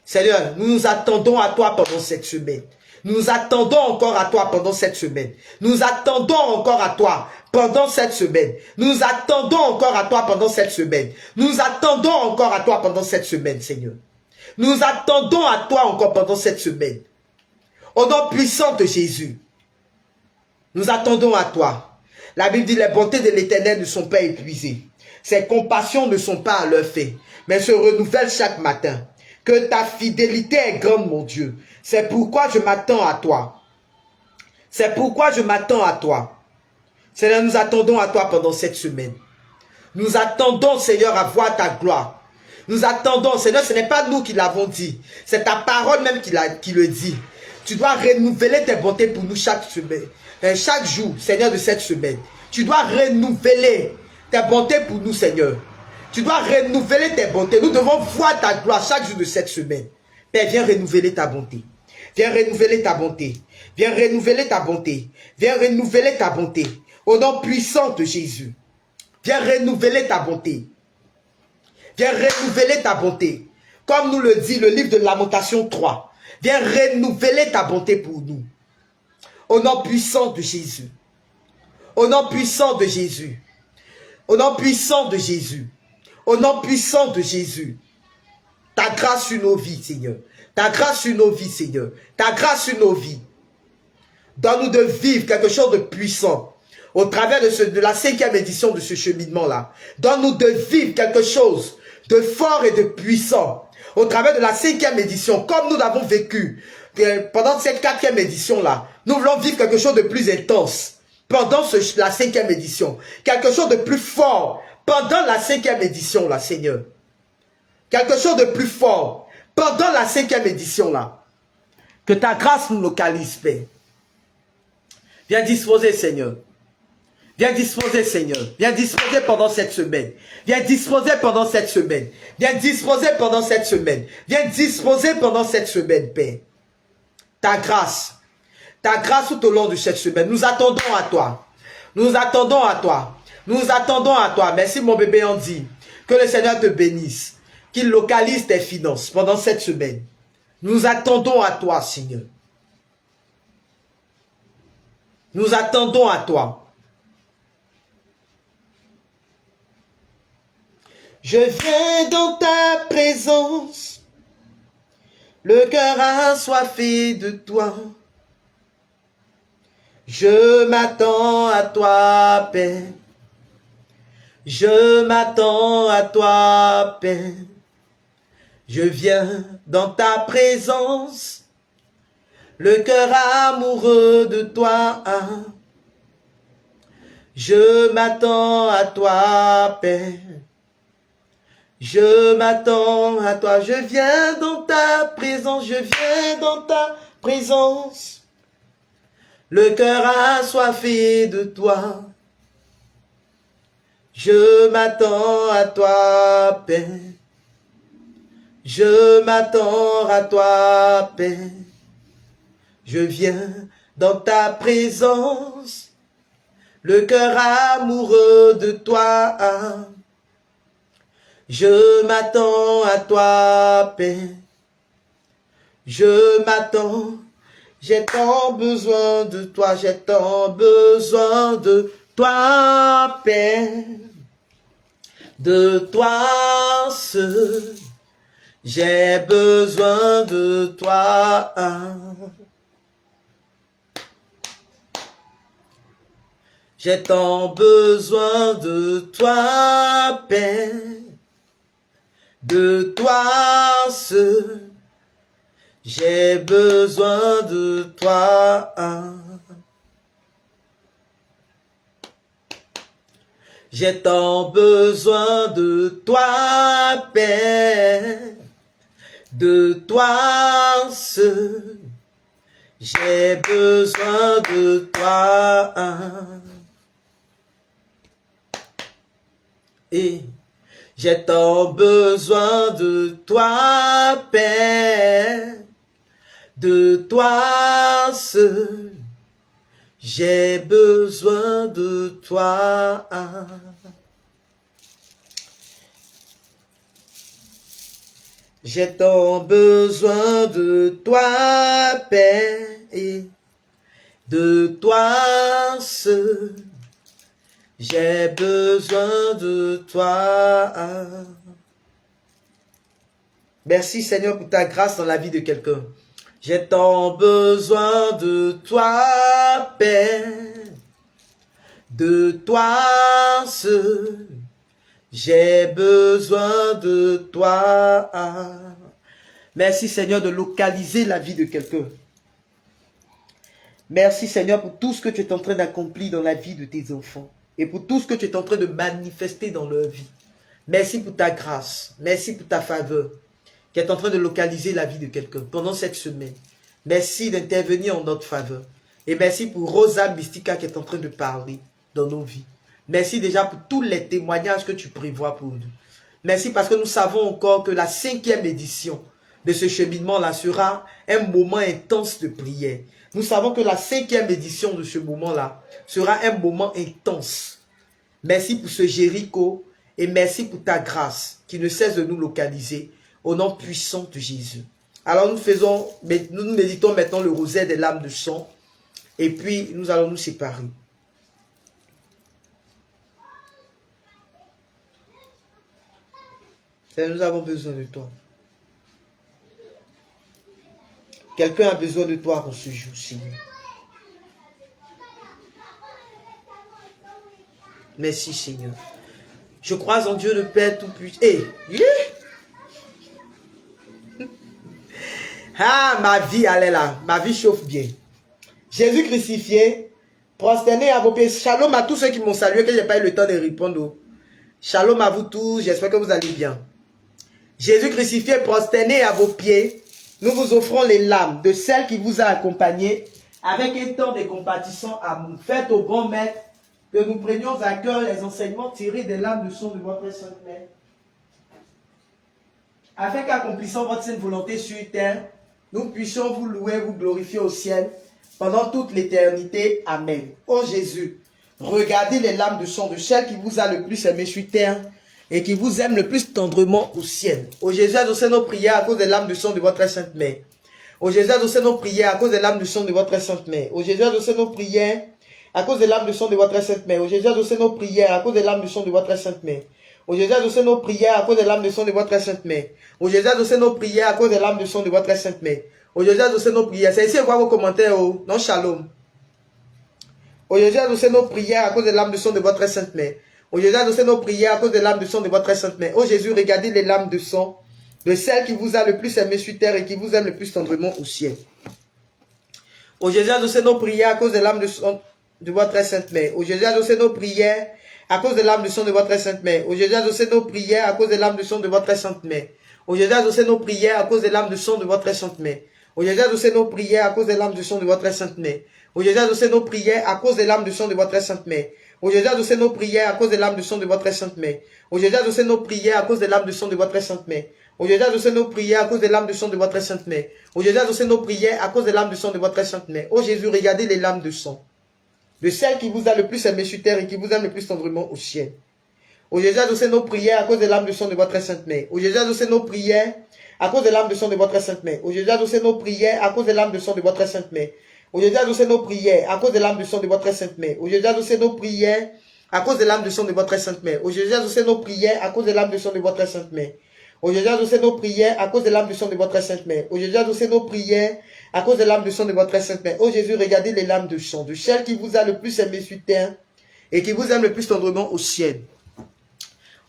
S1: Seigneur, nous nous attendons à toi pendant cette semaine. Nous nous attendons encore à toi pendant cette semaine. Nous nous attendons encore à toi pendant cette semaine. Nous nous attendons encore à toi pendant cette semaine. Nous nous attendons encore à toi pendant cette semaine, Seigneur. Nous nous attendons à toi encore pendant cette semaine. Au nom puissant de Jésus, nous attendons à toi. La Bible dit, les bontés de l'Éternel ne sont pas épuisées. Ses compassions ne sont pas à leur fin, mais se renouvellent chaque matin. Que ta fidélité est grande, mon Dieu. C'est pourquoi je m'attends à toi. C'est pourquoi je m'attends à toi. Seigneur, nous attendons à toi pendant cette semaine. Nous attendons, Seigneur, à voir ta gloire. Nous attendons, Seigneur, ce n'est pas nous qui l'avons dit. C'est ta parole même qui le dit. Tu dois renouveler tes bontés pour nous chaque semaine. Chaque jour, Seigneur, de cette semaine. Tu dois renouveler tes bontés pour nous, Seigneur. Tu dois renouveler tes bontés. Nous devons voir ta gloire chaque jour de cette semaine. Père, viens renouveler ta bonté. Viens renouveler ta bonté. Viens renouveler ta bonté. Viens renouveler ta bonté. Au nom puissant de Jésus. Viens renouveler ta bonté. Viens renouveler ta bonté. Comme nous le dit le livre de Lamentation 3. Viens renouveler ta bonté pour nous. Au nom puissant de Jésus. Au nom puissant de Jésus. Au nom puissant de Jésus. Au nom puissant de Jésus. Ta grâce sur nos vies, Seigneur. Ta grâce sur nos vies, Seigneur. Ta grâce sur nos vies. Donne-nous de vivre quelque chose de puissant. Au travers de la 5e édition de ce cheminement-là. Donne-nous de vivre quelque chose de fort et de puissant. Au travers de la 5e édition, comme nous l'avons vécu pendant cette 4e édition-là. Nous voulons vivre quelque chose de plus intense. Pendant la 5e édition. Quelque chose de plus fort. Pendant la 5e édition, là, Seigneur. Quelque chose de plus fort. Pendant la 5e édition, là. Que ta grâce nous localise, Père. Viens disposer, Seigneur. Viens disposer, Seigneur. Viens disposer pendant cette semaine. Viens disposer pendant cette semaine. Viens disposer pendant cette semaine. Viens disposer pendant cette semaine, Père. Ta grâce tout au long de cette semaine. Nous attendons à toi. Nous attendons à toi. Nous attendons à toi. Merci, mon bébé Andy. Que le Seigneur te bénisse. Qu'il localise tes finances pendant cette semaine. Nous attendons à toi, Seigneur. Nous attendons à toi. Je viens dans ta présence. Le cœur assoiffé de toi. Je m'attends à toi, Père. Je m'attends à toi, Père. Je viens dans ta présence. Le cœur amoureux de toi. Je m'attends à toi, Père. Je m'attends à toi. Je viens dans ta présence. Je viens dans ta présence. Le cœur assoiffé de toi. Je m'attends à toi, Père. Je m'attends à toi, Père. Je viens dans ta présence. Le cœur amoureux de toi. Je m'attends à toi, Père. Je m'attends. J'ai tant besoin de toi, j'ai tant besoin de toi, Père. De toi seul, j'ai besoin de toi. J'ai tant besoin de toi, Père. De toi seul. J'ai besoin de toi. J'ai tant besoin de toi, Père. De toi seul. J'ai besoin de toi. Et j'ai tant besoin de toi, Père. De toi seul, j'ai besoin de toi. J'ai tant besoin de toi, Père, et de toi seul. J'ai besoin de toi. Merci Seigneur pour ta grâce dans la vie de quelqu'un. J'ai tant besoin de toi, Père, de toi seul. J'ai besoin de toi. Merci Seigneur de localiser la vie de quelqu'un. Merci Seigneur pour tout ce que tu es en train d'accomplir dans la vie de tes enfants. Et pour tout ce que tu es en train de manifester dans leur vie. Merci pour ta grâce. Merci pour ta faveur qui est en train de localiser la vie de quelqu'un pendant cette semaine. Merci d'intervenir en notre faveur. Et merci pour Rosa Mystica qui est en train de parler dans nos vies. Merci déjà pour tous les témoignages que tu prévois pour nous. Merci parce que nous savons encore que la 5e édition de ce cheminement-là sera un moment intense de prière. Nous savons que la 5e édition de ce moment-là sera un moment intense. Merci pour ce Jéricho et merci pour ta grâce qui ne cesse de nous localiser au nom puissant de Jésus. Alors nous méditons maintenant le rosaire des lames de sang et puis nous allons nous séparer. Nous avons besoin de toi. Quelqu'un a besoin de toi en ce jour, Seigneur. Merci, Seigneur. Je crois en Dieu le Père Tout-Puissant. Ah, ma vie, elle est là. Ma vie chauffe bien. Jésus crucifié, prosterné à vos pieds. Shalom à tous ceux qui m'ont salué, que je n'ai pas eu le temps de répondre. Shalom à vous tous, j'espère que vous allez bien. Jésus crucifié, prosterné à vos pieds, nous vous offrons les larmes de celle qui vous a accompagné avec un temps de compatissant amour. Faites au bon maître que nous prenions à cœur les enseignements tirés des larmes de sang de votre Sainte Mère, afin qu'accomplissant votre sainte volonté sur terre, nous puissions vous louer, vous glorifier au ciel pendant toute l'éternité. Amen. Ô Jésus, regardez les larmes de sang de celle qui vous a le plus aimé sur terre et qui vous aime le plus tendrement au ciel. Ô Jésus, exaucez nos prières à cause des larmes de sang de votre Sainte Mère. Ô Jésus, exaucez nos prières à cause des larmes de sang de votre Sainte Mère. Ô Jésus, exaucez nos prières à cause des larmes de sang de votre Sainte Mère. Ô Jésus, exaucez nos prières à cause des larmes de sang de votre Sainte Mère. Ô Jésus, exaucez nos prières à cause des larmes de sang de votre Sainte Mère. Ô Jésus, exaucez nos prières à cause des larmes de sang de votre Sainte Mère. Ô Jésus, exaucez nos prières. C'est ici, voir vos commentaires. Oh. Non, shalom. Ô Jésus, exaucez nos prières à cause des larmes de sang de votre Sainte Mère. Ô Jésus, exaucez nos prières à cause des larmes de sang de votre Sainte Mère. Ô Jésus, regardez les larmes de sang de celle qui vous a le plus aimé sur terre et qui vous aime le plus tendrement au ciel. Ô Jésus, exaucez nos prières à cause des larmes de sang de votre Sainte Mère. Ô Jésus, exaucez nos prières à cause des larmes de sang de votre Sainte Mère. Ô Jésus, exaucez nos prières à cause des larmes de sang de votre Sainte Mère. Ô Jésus, exaucez nos prières à cause des larmes de sang de votre Sainte Mère. Ô Jésus, exaucez nos prières à cause des larmes de sang de votre Sainte Mère. Ô Jésus, exaucez nos prières à cause des larmes de sang de votre Sainte Mère. Ô Jésus, exaucez nos prières à cause des larmes de sang de votre Sainte Mère. Ô Jésus, exaucez nos prières à cause des larmes de sang de votre Sainte Mère. Ô Jésus, exaucez nos prières à cause des larmes de sang de votre Sainte Mère. Ô Jésus, exaucez nos prières à cause des larmes de sang de votre Sainte Mère. Ô Jésus, regardez les larmes de sang de celle qui vous a le plus aimé sur terre et qui vous aime le plus tendrement au ciel. Ô Jésus, exaucez nos prières à cause des larmes de sang de votre Sainte Mère. Ô Jésus, exaucez nos prières à cause des larmes de sang de votre Sainte Mère. Ô Jésus, exaucez nos prières à cause des larmes de sang de votre Sainte Mère. Ô Jésus, exaucez nos prières à cause des larmes de sang de votre Sainte Mère. Ô Jésus, exaucez nos prières à cause des larmes de sang de votre Sainte Mère. Ô Jésus, exaucez nos prières à cause des larmes de sang de votre Sainte Mère. Ô Jésus, exaucez nos prières à cause des larmes de sang de votre Sainte Mère. Ô Jésus, exaucez nos prières à cause des larmes de sang de votre Sainte Mère. Ô Jésus, regardez les larmes de sang de celle qui vous a le plus aimé sur terre et qui vous aime le plus tendrement au ciel.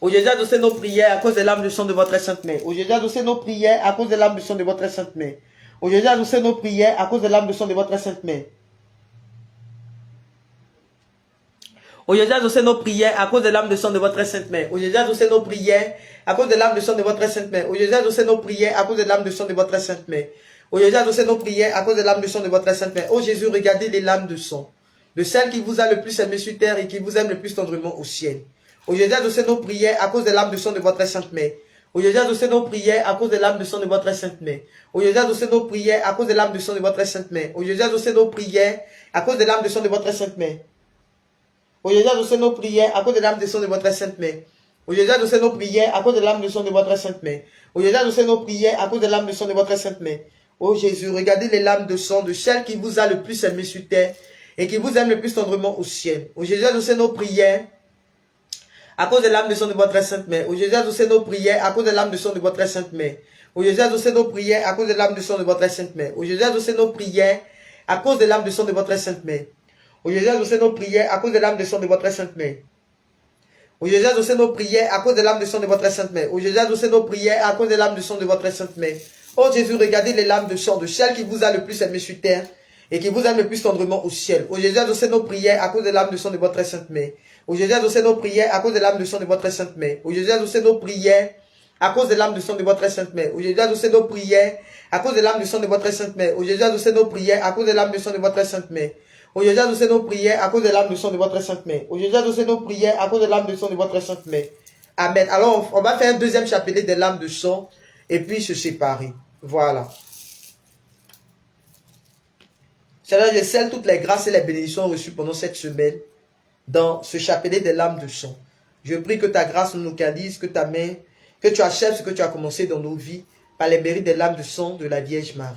S1: Ô Jésus, exaucez nos prières à cause des larmes de sang de votre Sainte Mère. Ô Jésus, exaucez nos prières à cause des larmes de sang de votre Sainte Mère. Ô Jésus, exaucez nos prières à cause des larmes de sang de votre Sainte Mère. Ô Jésus, exaucez nos prières à cause des larmes de sang de votre Sainte Mère. Ô Jésus, exaucez nos prières à cause des larmes de sang de votre Sainte Mère. Ô Jésus, exaucez nos prières à cause des larmes de sang de votre Sainte Mère. Ô Jésus, exaucez nos prières à cause des larmes de sang de votre Sainte Mère. Ô Jésus, regardez les larmes de sang de celle qui vous a le plus aimé sur terre et qui vous aime le plus tendrement au ciel. Ô Jésus, exaucez nos prières à cause des larmes de sang de votre Sainte Mère. Ô Jésus, exaucez nos prières à cause des larmes de sang de votre Sainte Mère. Ô Jésus, exaucez nos prières à cause des larmes de sang de votre Sainte Mère. Ô Jésus, exaucez nos prières à cause des larmes de sang de votre Sainte Mère. Ô Jésus, exaucez nos prières à cause des larmes de sang de votre Sainte Mère. Au Jésus, adoucez nos prières à cause de l'âme de sang de votre sainte main. Au Jésus, adoucez nos prières à cause de l'âme de sang de votre sainte main. Oh Jésus, regardez les larmes de sang de celle qui vous a le plus aimé sur terre et qui vous aime le plus tendrement au ciel. Au Jésus, adoucez nos prières à cause de l'âme de sang de votre sainte main. Au Jésus, adoucez nos prières à cause de l'âme de sang de votre sainte main. Au Jésus, adoucez nos prières à cause de l'âme de sang de votre sainte main. Au Jésus, adoucez nos prières à cause de l'âme de sang de votre sainte main. Au Jésus, adoucez nos prières à cause de l'âme de sang de votre sainte main. Au Jésus, adoucez nos prières à cause de l'âme de sang de votre sainte main. Au Jésus, adoucez nos prières à cause de l'âme de sang de votre sainte main. Oh Jésus, regardez les larmes de sang de celle qui vous a le plus aimé sur terre et qui vous aime le plus tendrement au ciel. Au Jésus, adoucez nos prières à cause de l'âme de sang de votre sainte main. Au Jésus, adoucez nos prières à cause de l'âme de sang de votre sainte main. Au Jésus, adoucez nos prières à cause de l'âme de sang de votre sainte main. Au Jésus, adoucez nos prières à cause de l'âme de sang de votre sainte main. Au Jésus, adoucez nos prières à cause de l'âme de sang de votre sainte main. Au Jésus, adoucez nos prières à cause de l'âme de sang de votre sainte main. Au Jésus, adoucez nos prières à cause de l'âme de sang de votre sainte main. Amen. Alors, on va faire un deuxième chapelet de l'âme de sang et puis se séparer. Voilà. Seigneur, je scelle toutes les grâces et les bénédictions reçues pendant cette semaine dans ce chapelet de l'âme de sang. Je prie que ta grâce nous localise, que ta main, que tu achèves ce que tu as commencé dans nos vies par les mérites de l'âme de sang de la Vierge Marie.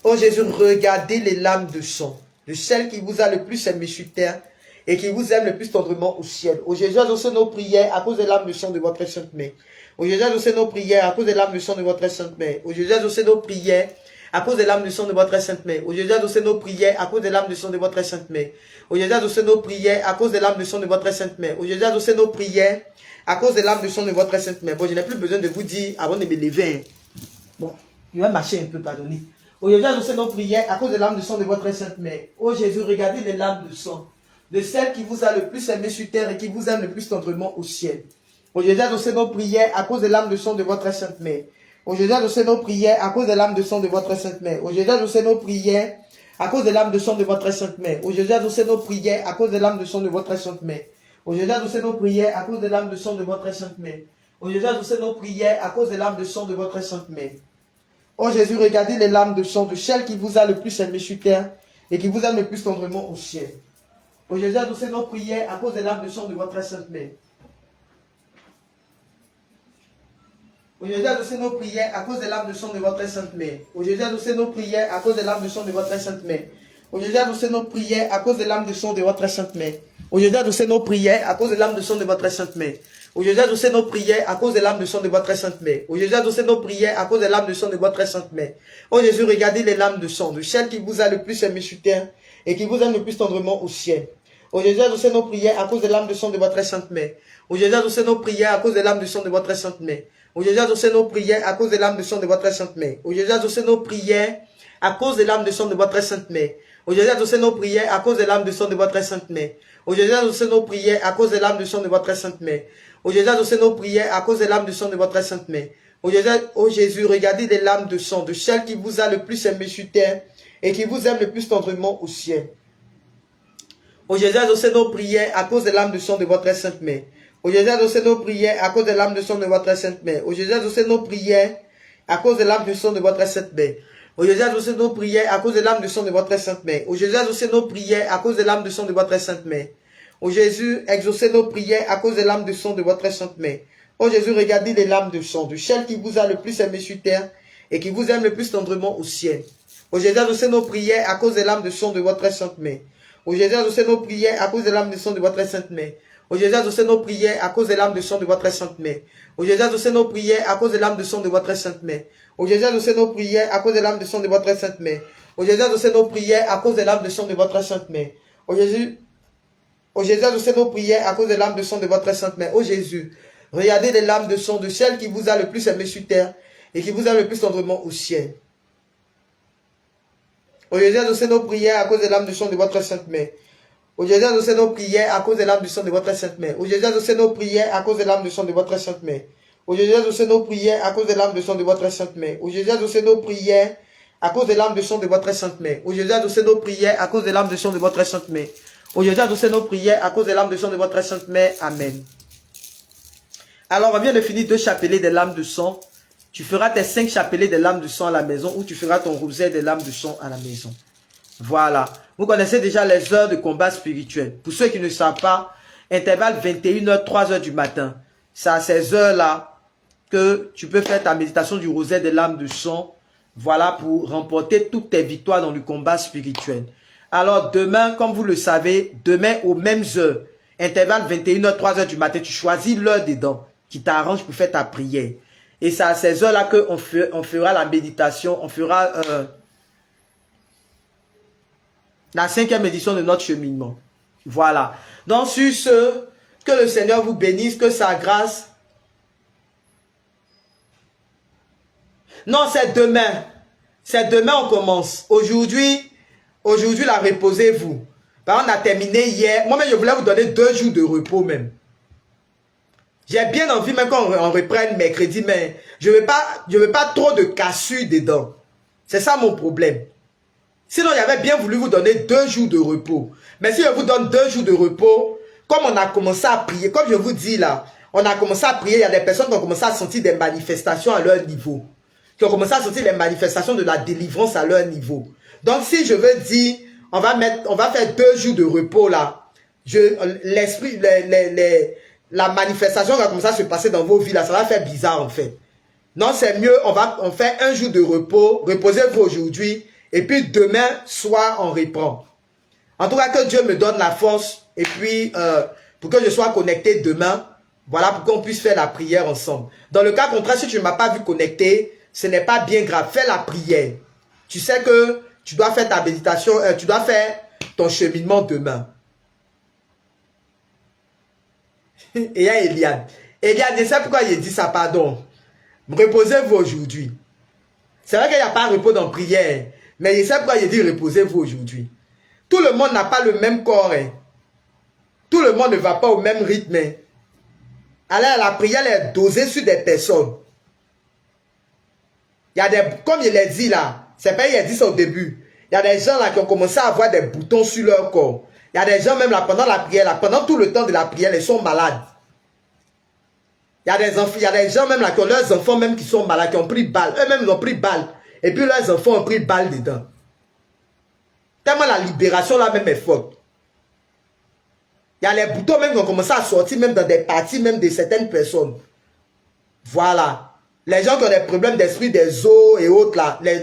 S1: Oh Jésus, regardez les larmes de sang de celle qui vous a le plus aimé sur terre et qui vous aime le plus tendrement au ciel. Ô Jésus, adoucez nos prières à cause de l'âme de sang de votre sainte main. Ô Jésus, adoucez nos prières à cause de l'âme de sang de votre sainte main. Ô Jésus, adoucez nos prières à cause de l'âme de sang de votre sainte main. Ô Jésus, adoucez nos prières à cause de l'âme de sang de votre sainte main. Ô Jésus, adoucez nos prières à cause de l'âme de sang de votre sainte main. Ô Jésus, adoucez nos prières à cause de l'âme de sang de votre sainte main. Bon, je n'ai plus besoin de vous dire avant de me lever. Bon, je vais marcher un peu, pardonnez. Ô Jésus, adoucez nos prières à cause de l'âme de sang de votre sainte main. Ô Jésus, regardez les larmes de sang de celle qui vous a le plus aimé sur terre et qui vous aime le plus tendrement au ciel. Ô Jésus, adoucez nos prières à cause de l'âme de sang de votre sainte main. Ô Jésus, adoucez nos prières à cause de l'âme de sang de votre sainte main. Ô Jésus, adoucez nos prières à cause de l'âme de sang de votre sainte main. Ô Jésus, adoucez nos prières à cause de l'âme de sang de votre sainte main. Ô Jésus, adoucez nos prières à cause de l'âme de sang de votre sainte main. Ô Jésus, adoucez nos prières à cause de l'âme de sang de votre sainte main. Oh Jésus, regardez les larmes de sang de celle qui vous a le plus aimé sur terre et qui vous aime le plus tendrement au ciel. Oh Jésus, adoucez nos prières à cause des larmes de sang de votre sainte main. Oh Jésus, adoucez nos prières à cause des larmes de sang de votre sainte main. Oh Jésus, adoucez nos prières à cause des larmes de sang de votre sainte main. Oh Jésus, adoucez nos prières à cause des larmes de sang de votre sainte main. Oh Jésus, adoucez nos prières à cause des larmes de sang de votre sainte main. Ô Jésus, adoucez nos prières à cause de l'âme de sang de votre sainte main. Ô Jésus, adoucez nos prières à cause de l'âme de sang de votre sainte main. Ô Jésus, regardez les larmes de sang de celle qui vous a le plus aimé sur terre et qui vous aime le plus tendrement au ciel. Ô Jésus, adoucez nos prières à cause de l'âme de sang de votre sainte main. Ô Jésus, adoucez nos prières à cause de l'âme de sang de votre sainte main. Ô Jésus, adoucez nos prières à cause de l'âme de sang de votre sainte main. Ô Jésus, adoucez nos prières à cause de l'âme de sang de votre sainte main. Ô Jésus, adoucez nos prières à cause de l'âme de sang de votre sainte main. Ô Jésus, adoucez nos prières à cause de l'âme de sang de votre sainte main. Ô Jésus, adoucez nos prières à cause de l'âme de sang de votre sainte main. Ô Jésus, regardez les larmes de sang de celle qui vous a le plus aimé sur terre et qui vous aime le plus tendrement au ciel. Ô Jésus, adoucez nos prières à cause de l'âme de sang de votre sainte main. Ô Jésus, adoucez nos prières à cause de l'âme de sang de votre sainte main. Ô Jésus, adoucez nos prières à cause de l'âme de sang de votre sainte main. Ô Jésus, adoucez nos prières à cause de l'âme de sang de votre sainte main. Ô Jésus, adoucez nos prières à cause de l'âme de sang de votre sainte main. Ô Jésus, exaucez nos prières à cause de l'âme de sang de votre sainte main. Ô Jésus, regardez les larmes de sang de celle qui vous a le plus aimé sur terre et qui vous aime le plus tendrement au ciel. Ô Jésus, adoucez nos prières à cause de l'âme de sang de votre sainte main. Ô Jésus, adoucez nos prières à cause de l'âme de sang de votre sainte main. Ô Jésus, adoucez nos prières à cause de l'âme de sang de votre sainte main. Ô Jésus, adoucez nos prières à cause de l'âme de sang de votre sainte main. Ô Jésus, adoucez nos prières à cause de l'âme de sang de votre sainte main. Ô Jésus, adoucez nos prières à cause de l'âme de sang de votre sainte main. Ô Jésus, adoucez nos prières à cause de l'âme de sang de votre sainte main. Ô Jésus, regardez les larmes de sang de celle qui vous a le plus aimé sur terre et qui vous aime le plus tendrement au ciel. Ô Jésus, adoucez nos prières à cause de l'âme de sang de votre sainte main. Ô Jésus, adoucez nos prières à cause de l'âme de sang de votre sainte main. Ô Jésus, adoucez nos prières à cause de l'âme de sang de votre sainte main. Ô Jésus, adoucez nos prières à cause de l'âme de sang de votre sainte main. Ô Jésus, adoucez nos prières à cause de l'âme de sang de votre sainte main. Ô Jésus, adoucez nos prières à cause de l'âme de sang de votre sainte main. Ô Jésus, adoucez nos prières à cause de l'âme de sang de votre sainte main. Amen. Alors, on vient de finir 2 chapelets de l'âme de sang. Tu feras tes 5 chapelets de l'âme de sang à la maison ou tu feras ton rosaire de l'âme de sang à la maison. Voilà. Vous connaissez déjà les heures de combat spirituel. Pour ceux qui ne savent pas, intervalle 21h, 3h du matin. C'est à ces heures-là que tu peux faire ta méditation du rosaire des lames de sang. Voilà, pour remporter toutes tes victoires dans le combat spirituel. Alors demain, comme vous le savez, demain aux mêmes heures, intervalle 21h, 3h du matin, tu choisis l'heure dedans qui t'arrange pour faire ta prière. Et c'est à ces heures-là qu'on fera la méditation, on fera la 5e édition de notre cheminement. Voilà. Donc sur ce, que le Seigneur vous bénisse, que sa grâce... Non, c'est demain. C'est demain on commence. Aujourd'hui, là, reposez-vous. Par exemple, on a terminé hier. Moi-même, je voulais vous donner 2 jours de repos même. J'ai bien envie même qu'on reprenne mercredi, mais je veux pas trop de cassure dedans. C'est ça mon problème. Sinon, j'avais bien voulu vous donner 2 jours de repos. Mais si je vous donne 2 jours de repos, comme on a commencé à prier, comme je vous dis là, on a commencé à prier, il y a des personnes qui ont commencé à sentir des manifestations à leur niveau. Qui ont commencé à sentir les manifestations de la délivrance à leur niveau. Donc, si je veux dire, on va faire 2 jours de repos là. L'esprit, la manifestation va commencer à se passer dans vos vies là, ça va faire bizarre en fait. Non, c'est mieux, on fait 1 jour de repos, reposez-vous aujourd'hui, et puis demain soir, on reprend. En tout cas, que Dieu me donne la force, et puis, pour que je sois connecté demain, voilà, pour qu'on puisse faire la prière ensemble. Dans le cas contraire, si tu ne m'as pas vu connecté, ce n'est pas bien grave, fais la prière. Tu sais que tu dois faire ta méditation, tu dois faire ton cheminement demain. Et il y a Eliane. Eliane, je sais pourquoi il dit ça, pardon. Reposez-vous aujourd'hui. C'est vrai qu'il n'y a pas de repos dans la prière, mais je sais pourquoi il dit reposez-vous aujourd'hui. Tout le monde n'a pas le même corps. Hein. Tout le monde ne va pas au même rythme. Hein. Alors la prière est dosée sur des personnes. Il y a des, comme je l'ai dit là, c'est pas il a dit ça au début. Il y a des gens là qui ont commencé à avoir des boutons sur leur corps. Il y a des gens même là pendant la prière, là, pendant tout le temps de la prière, ils sont malades. Il y a des enfants, il y a des gens même là qui ont leurs enfants même qui sont malades, qui ont pris balle. Eux-mêmes ils ont pris balle. Et puis leurs enfants ont pris balle dedans. Tellement la libération là même est forte. Il y a les boutons même qui ont commencé à sortir même dans des parties même de certaines personnes. Voilà. Les gens qui ont des problèmes d'esprit des os et autres là, les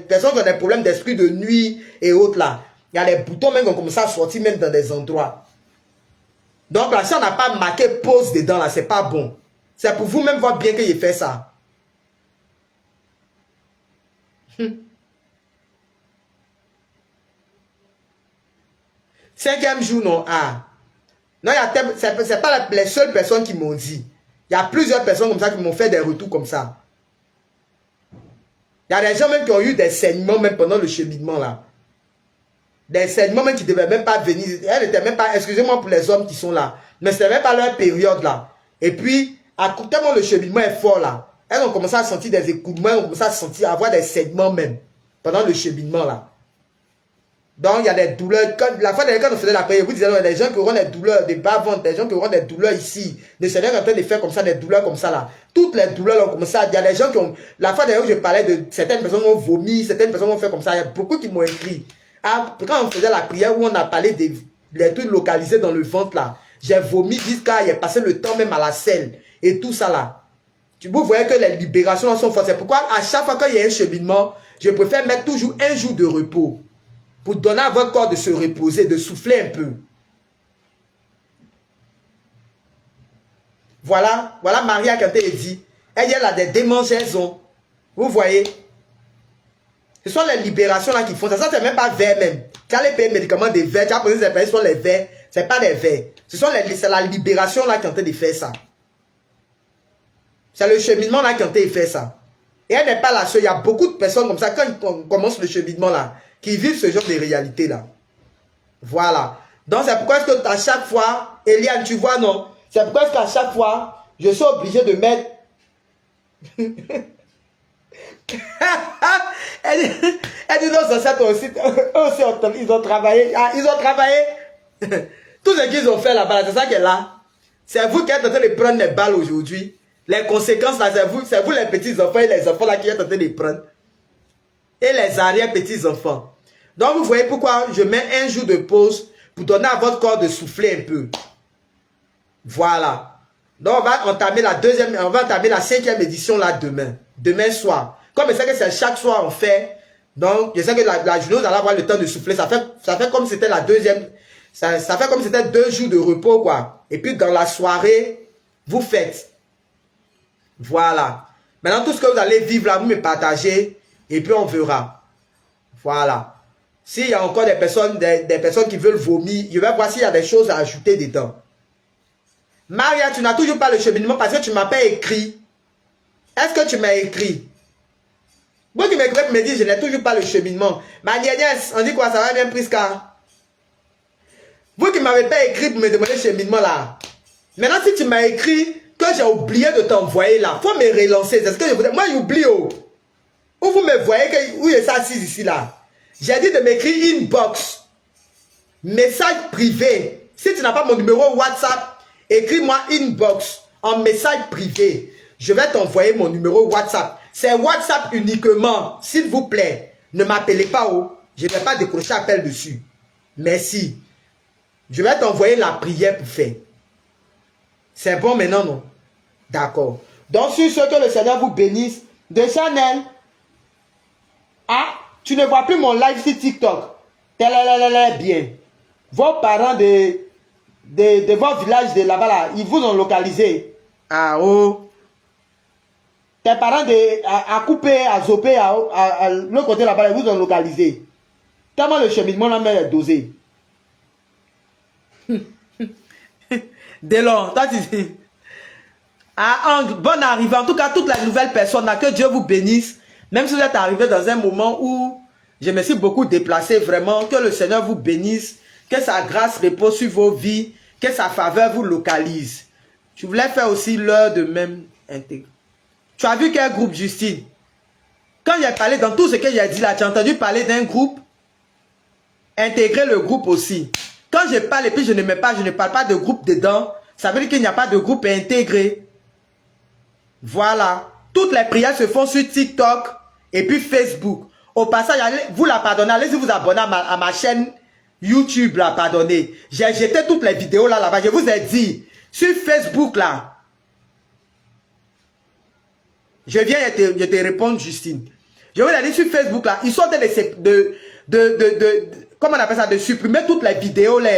S1: personnes qui ont des problèmes d'esprit de nuit et autres là, il y a les boutons même qui ont commencé à sortir même dans des endroits. Donc là, si on n'a pas marqué pause dedans là, c'est pas bon. C'est pour vous-même voir bien qu'il fait ça. 5e jour, non. Ah. Non, c'est pas les seules personnes qui m'ont dit. Il y a plusieurs personnes comme ça qui m'ont fait des retours comme ça. Il y a des gens même qui ont eu des saignements même pendant le cheminement là. Des saignements même qui ne devaient même pas venir. Elles n'étaient même pas, excusez-moi pour les hommes qui sont là, mais ce n'était même pas leur période là. Et puis, tellement le cheminement est fort là, elles ont commencé à sentir des écoulements, elles ont commencé à sentir, à avoir des saignements même pendant le cheminement là. Donc, il y a des douleurs. La fois dernière, quand on faisait la prière, vous disiez, il y a des gens qui auront des douleurs, des bas-ventres, des gens qui auront des douleurs ici. Le Seigneur est en train de faire comme ça, des douleurs comme ça là. Toutes les douleurs ont commencé à... Il y a des gens qui ont... La fois dernière, je parlais de certaines personnes qui ont vomi, certaines personnes ont fait comme ça. Il y a beaucoup qui m'ont écrit. Ah, quand on faisait la prière où on a parlé des trucs localisés dans le ventre là, j'ai vomi jusqu'à... Il est passé le temps même à la selle et tout ça là. Vous voyez que les libérations sont fortes. C'est pourquoi à chaque fois qu'il y a un cheminement, je préfère mettre toujours 1 jour de repos. Pour donner à votre corps de se reposer, de souffler un peu. Voilà, voilà Maria quand elle dit. Elle a des démangeaisons. Vous voyez. Ce sont les libérations là qui font ça. Ça, c'est même pas vert même. Tu as les pays médicaments des verts, tu as posé des pays sur les verts. Ce n'est pas des verts. C'est la libération là qui est en train de faire ça. C'est le cheminement là qui est en train de faire ça. Et elle n'est pas la seule. Il y a beaucoup de personnes comme ça, quand ils commencent le cheminement là, qui vivent ce genre de réalité là. Voilà. Donc c'est pourquoi est-ce que à chaque fois, Eliane, tu vois, non? C'est pourquoi est-ce qu'à chaque fois, je suis obligé de mettre... elle dit non, ça aussi, ils ont travaillé. Ah, ils ont travaillé. Tout ce qu'ils ont fait là-bas, c'est ça qu'elle a. C'est vous qui êtes en train de prendre les balles aujourd'hui. Les conséquences là, c'est vous les petits enfants et les enfants là qui êtes en train de prendre. Et les arrière-petits-enfants. Donc, vous voyez pourquoi je mets 1 jour de pause pour donner à votre corps de souffler un peu. Voilà. Donc, on va entamer la deuxième, on va entamer la 5e édition là demain. Demain soir. Comme je sais que c'est chaque soir on fait, donc je sais que la journée, vous allez avoir le temps de souffler. Ça fait comme si c'était la deuxième, ça fait comme si c'était 2 jours de repos, quoi. Et puis dans la soirée, vous faites. Voilà. Maintenant, tout ce que vous allez vivre là, vous me partagez et puis on verra. Voilà. S'il y a encore des personnes qui veulent vomir, je vais voir s'il y a des choses à ajouter dedans. Maria, tu n'as toujours pas le cheminement parce que tu ne m'as pas écrit. Est-ce que tu m'as écrit? Moi qui m'écris me dit je n'ai toujours pas le cheminement. Ma nièce, on dit quoi, ça va bien Prisca? Vous qui ne m'avez pas écrit pour me demander le cheminement là. Maintenant, si tu m'as écrit que j'ai oublié de t'envoyer là, il faut me relancer. C'est ce que je vous dis. Moi, j'oublie. Oh. Où vous me voyez que où est ça assise ici là? J'ai dit de m'écrire inbox. Message privé. Si tu n'as pas mon numéro WhatsApp, écris-moi inbox en message privé. Je vais t'envoyer mon numéro WhatsApp. C'est WhatsApp uniquement. S'il vous plaît, ne m'appelez pas. Oh. Je ne vais pas décrocher appel dessus. Merci. Je vais t'envoyer la prière pour faire. C'est bon maintenant, non? D'accord. Donc, sur ce, que le Seigneur vous bénisse. De Chanel. Ah, tu ne vois plus mon live sur TikTok. Bien. Vos parents de votre village de là-bas, là, ils vous ont localisé. Ah, oh. Tes parents à couper, à zoper, à l'autre côté là-bas, ils vous ont localisé. Tellement le cheminement là est dosé. Delon, toi tu dis. Ah, bonne arrivée. En tout cas, toutes les nouvelles personnes, là, que Dieu vous bénisse. Même si vous êtes arrivé dans un moment où je me suis beaucoup déplacé, vraiment, que le Seigneur vous bénisse, que sa grâce repose sur vos vies, que sa faveur vous localise. Je voulais faire aussi l'heure de même intégrer. Tu as vu quel groupe, Justine? Quand j'ai parlé dans tout ce que j'ai dit là, tu as entendu parler d'un groupe? Intégrer le groupe aussi. Quand je parle et puis je ne parle pas de groupe dedans, ça veut dire qu'il n'y a pas de groupe intégré. Voilà. Toutes les prières se font sur TikTok et puis Facebook. Au passage, allez, vous la pardonnez, allez-y vous abonner à ma chaîne YouTube, là, pardonnez. J'ai jeté toutes les vidéos là-bas. Je vous ai dit, sur Facebook là, je viens de te répondre, Justine. Je vous ai dit sur Facebook là, ils sont en train comment on appelle ça, de supprimer toutes les vidéos là.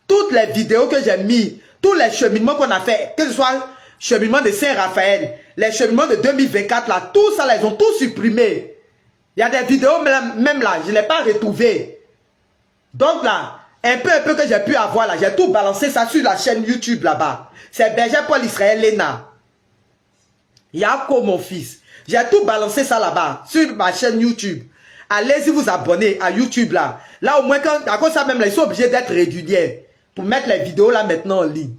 S1: Toutes les vidéos que j'ai mis, tous les cheminements qu'on a fait, que ce soit cheminement de Saint-Raphaël, les cheminements de 2024 là, tout ça là, ils ont tout supprimé. Il y a des vidéos même là, je ne l'ai pas retrouvé. Donc là, un peu que j'ai pu avoir là, j'ai tout balancé ça sur la chaîne YouTube là-bas. C'est Berger Paul Israël Lena. Yako mon fils. J'ai tout balancé ça là-bas, sur ma chaîne YouTube. Allez-y vous abonner à YouTube là. Là au moins, à cause de ça même là, ils sont obligés d'être réguliers pour mettre les vidéos là maintenant en ligne.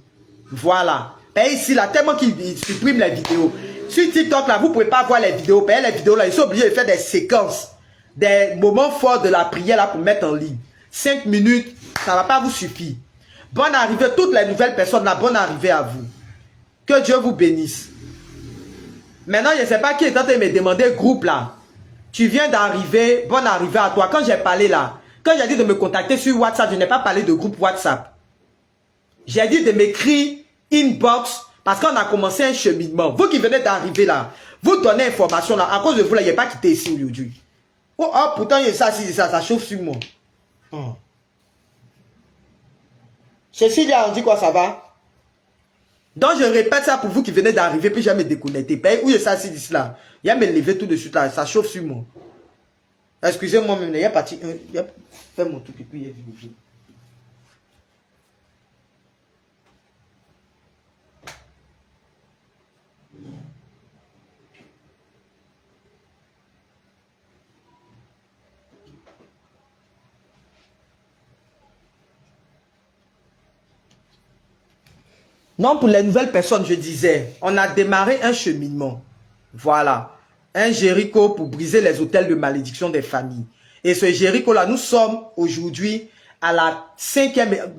S1: Voilà. Et ici là, tellement qu'ils suppriment les vidéos. Sur TikTok là, vous ne pouvez pas voir les vidéos. Les vidéos là, ils sont obligés de faire des séquences, des moments forts de la prière là pour mettre en ligne. 5 minutes, ça ne va pas vous suffire. Bonne arrivée, toutes les nouvelles personnes là, bonne arrivée à vous. Que Dieu vous bénisse. Maintenant, je ne sais pas qui est en train de me demander groupe là. Tu viens d'arriver, bonne arrivée à toi. Quand j'ai parlé là, quand j'ai dit de me contacter sur WhatsApp, je n'ai pas parlé de groupe WhatsApp. J'ai dit de m'écrire inbox parce qu'on a commencé un cheminement. Vous qui venez d'arriver là, vous donnez information là. À cause de vous là, il n'y a pas quitté ici aujourd'hui. Oh, pourtant il y a ça chauffe sur moi. Oh. Cécilia, on dit quoi, ça va? Donc je répète ça pour vous qui venez d'arriver, puis je vais me déconnecter. Où est ça d'ici là? Il y a me lever tout de suite là, ça chauffe sur moi. Excusez-moi même, il y a parti, il y a fait mon truc et puis il y a vu. Non, pour les nouvelles personnes, je disais, on a démarré un cheminement. Voilà. Un Jéricho pour briser les autels de malédiction des familles. Et ce Jéricho-là, nous sommes aujourd'hui à la 5e...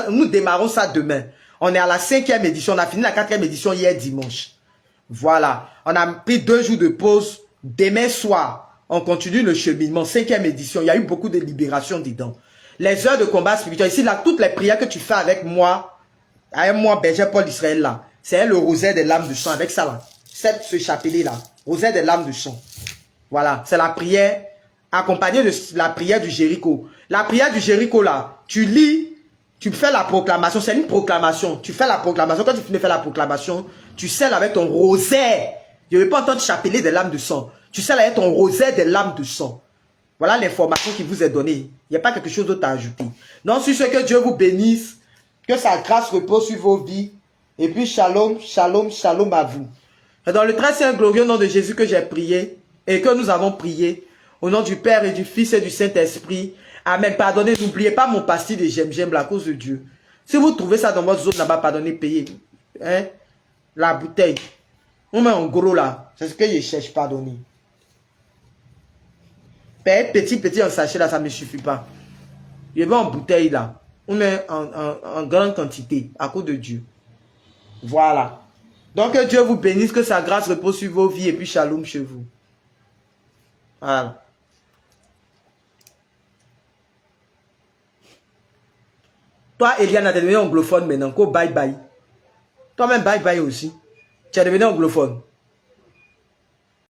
S1: Nous démarrons ça demain. On est à la 5e édition. On a fini la 4e édition hier dimanche. Voilà. On a pris 2 jours de pause. Demain soir, on continue le cheminement. 5e édition. Il y a eu beaucoup de libération dedans. Les heures de combat spirituel. Ici, là, toutes les prières que tu fais avec moi... avec moi, berger Paul Israël là. C'est le rosaire des lames de sang avec ça là. Ce chapelet là. Rosaire des lames de sang. Voilà. C'est la prière accompagnée de la prière du Jéricho. La prière du Jéricho là. Tu lis. Tu fais la proclamation. C'est une proclamation. Tu fais la proclamation. Quand tu finis de faire la proclamation, tu scelles avec ton rosaire. Je ne veux pas entendre chapeler des lames de sang. Tu scelles avec ton rosaire des lames de sang. Voilà l'information qui vous est donnée. Il n'y a pas quelque chose d'autre à ajouter. Donc, sur ce, que Dieu vous bénisse. Que sa grâce repose sur vos vies. Et puis, shalom, shalom, shalom à vous. C'est dans le très saint glorieux nom de Jésus que j'ai prié. Et que nous avons prié. Au nom du Père et du Fils et du Saint-Esprit. Amen. Pardonnez, n'oubliez pas mon pastis de j'aime à cause de Dieu. Si vous trouvez ça dans votre zone là-bas, pardonnez, payez. Hein? La bouteille. On met en gros là. C'est ce que je cherche, pardonnez. Petit en sachet là, ça ne me suffit pas. Je vais en bouteille là. On met en grande quantité à cause de Dieu. Voilà. Donc que Dieu vous bénisse, que sa grâce repose sur vos vies et puis shalom chez vous. Voilà. Toi, Eliane, tu es devenu anglophone maintenant. Go bye bye. Toi-même, bye bye aussi. Tu es devenu anglophone.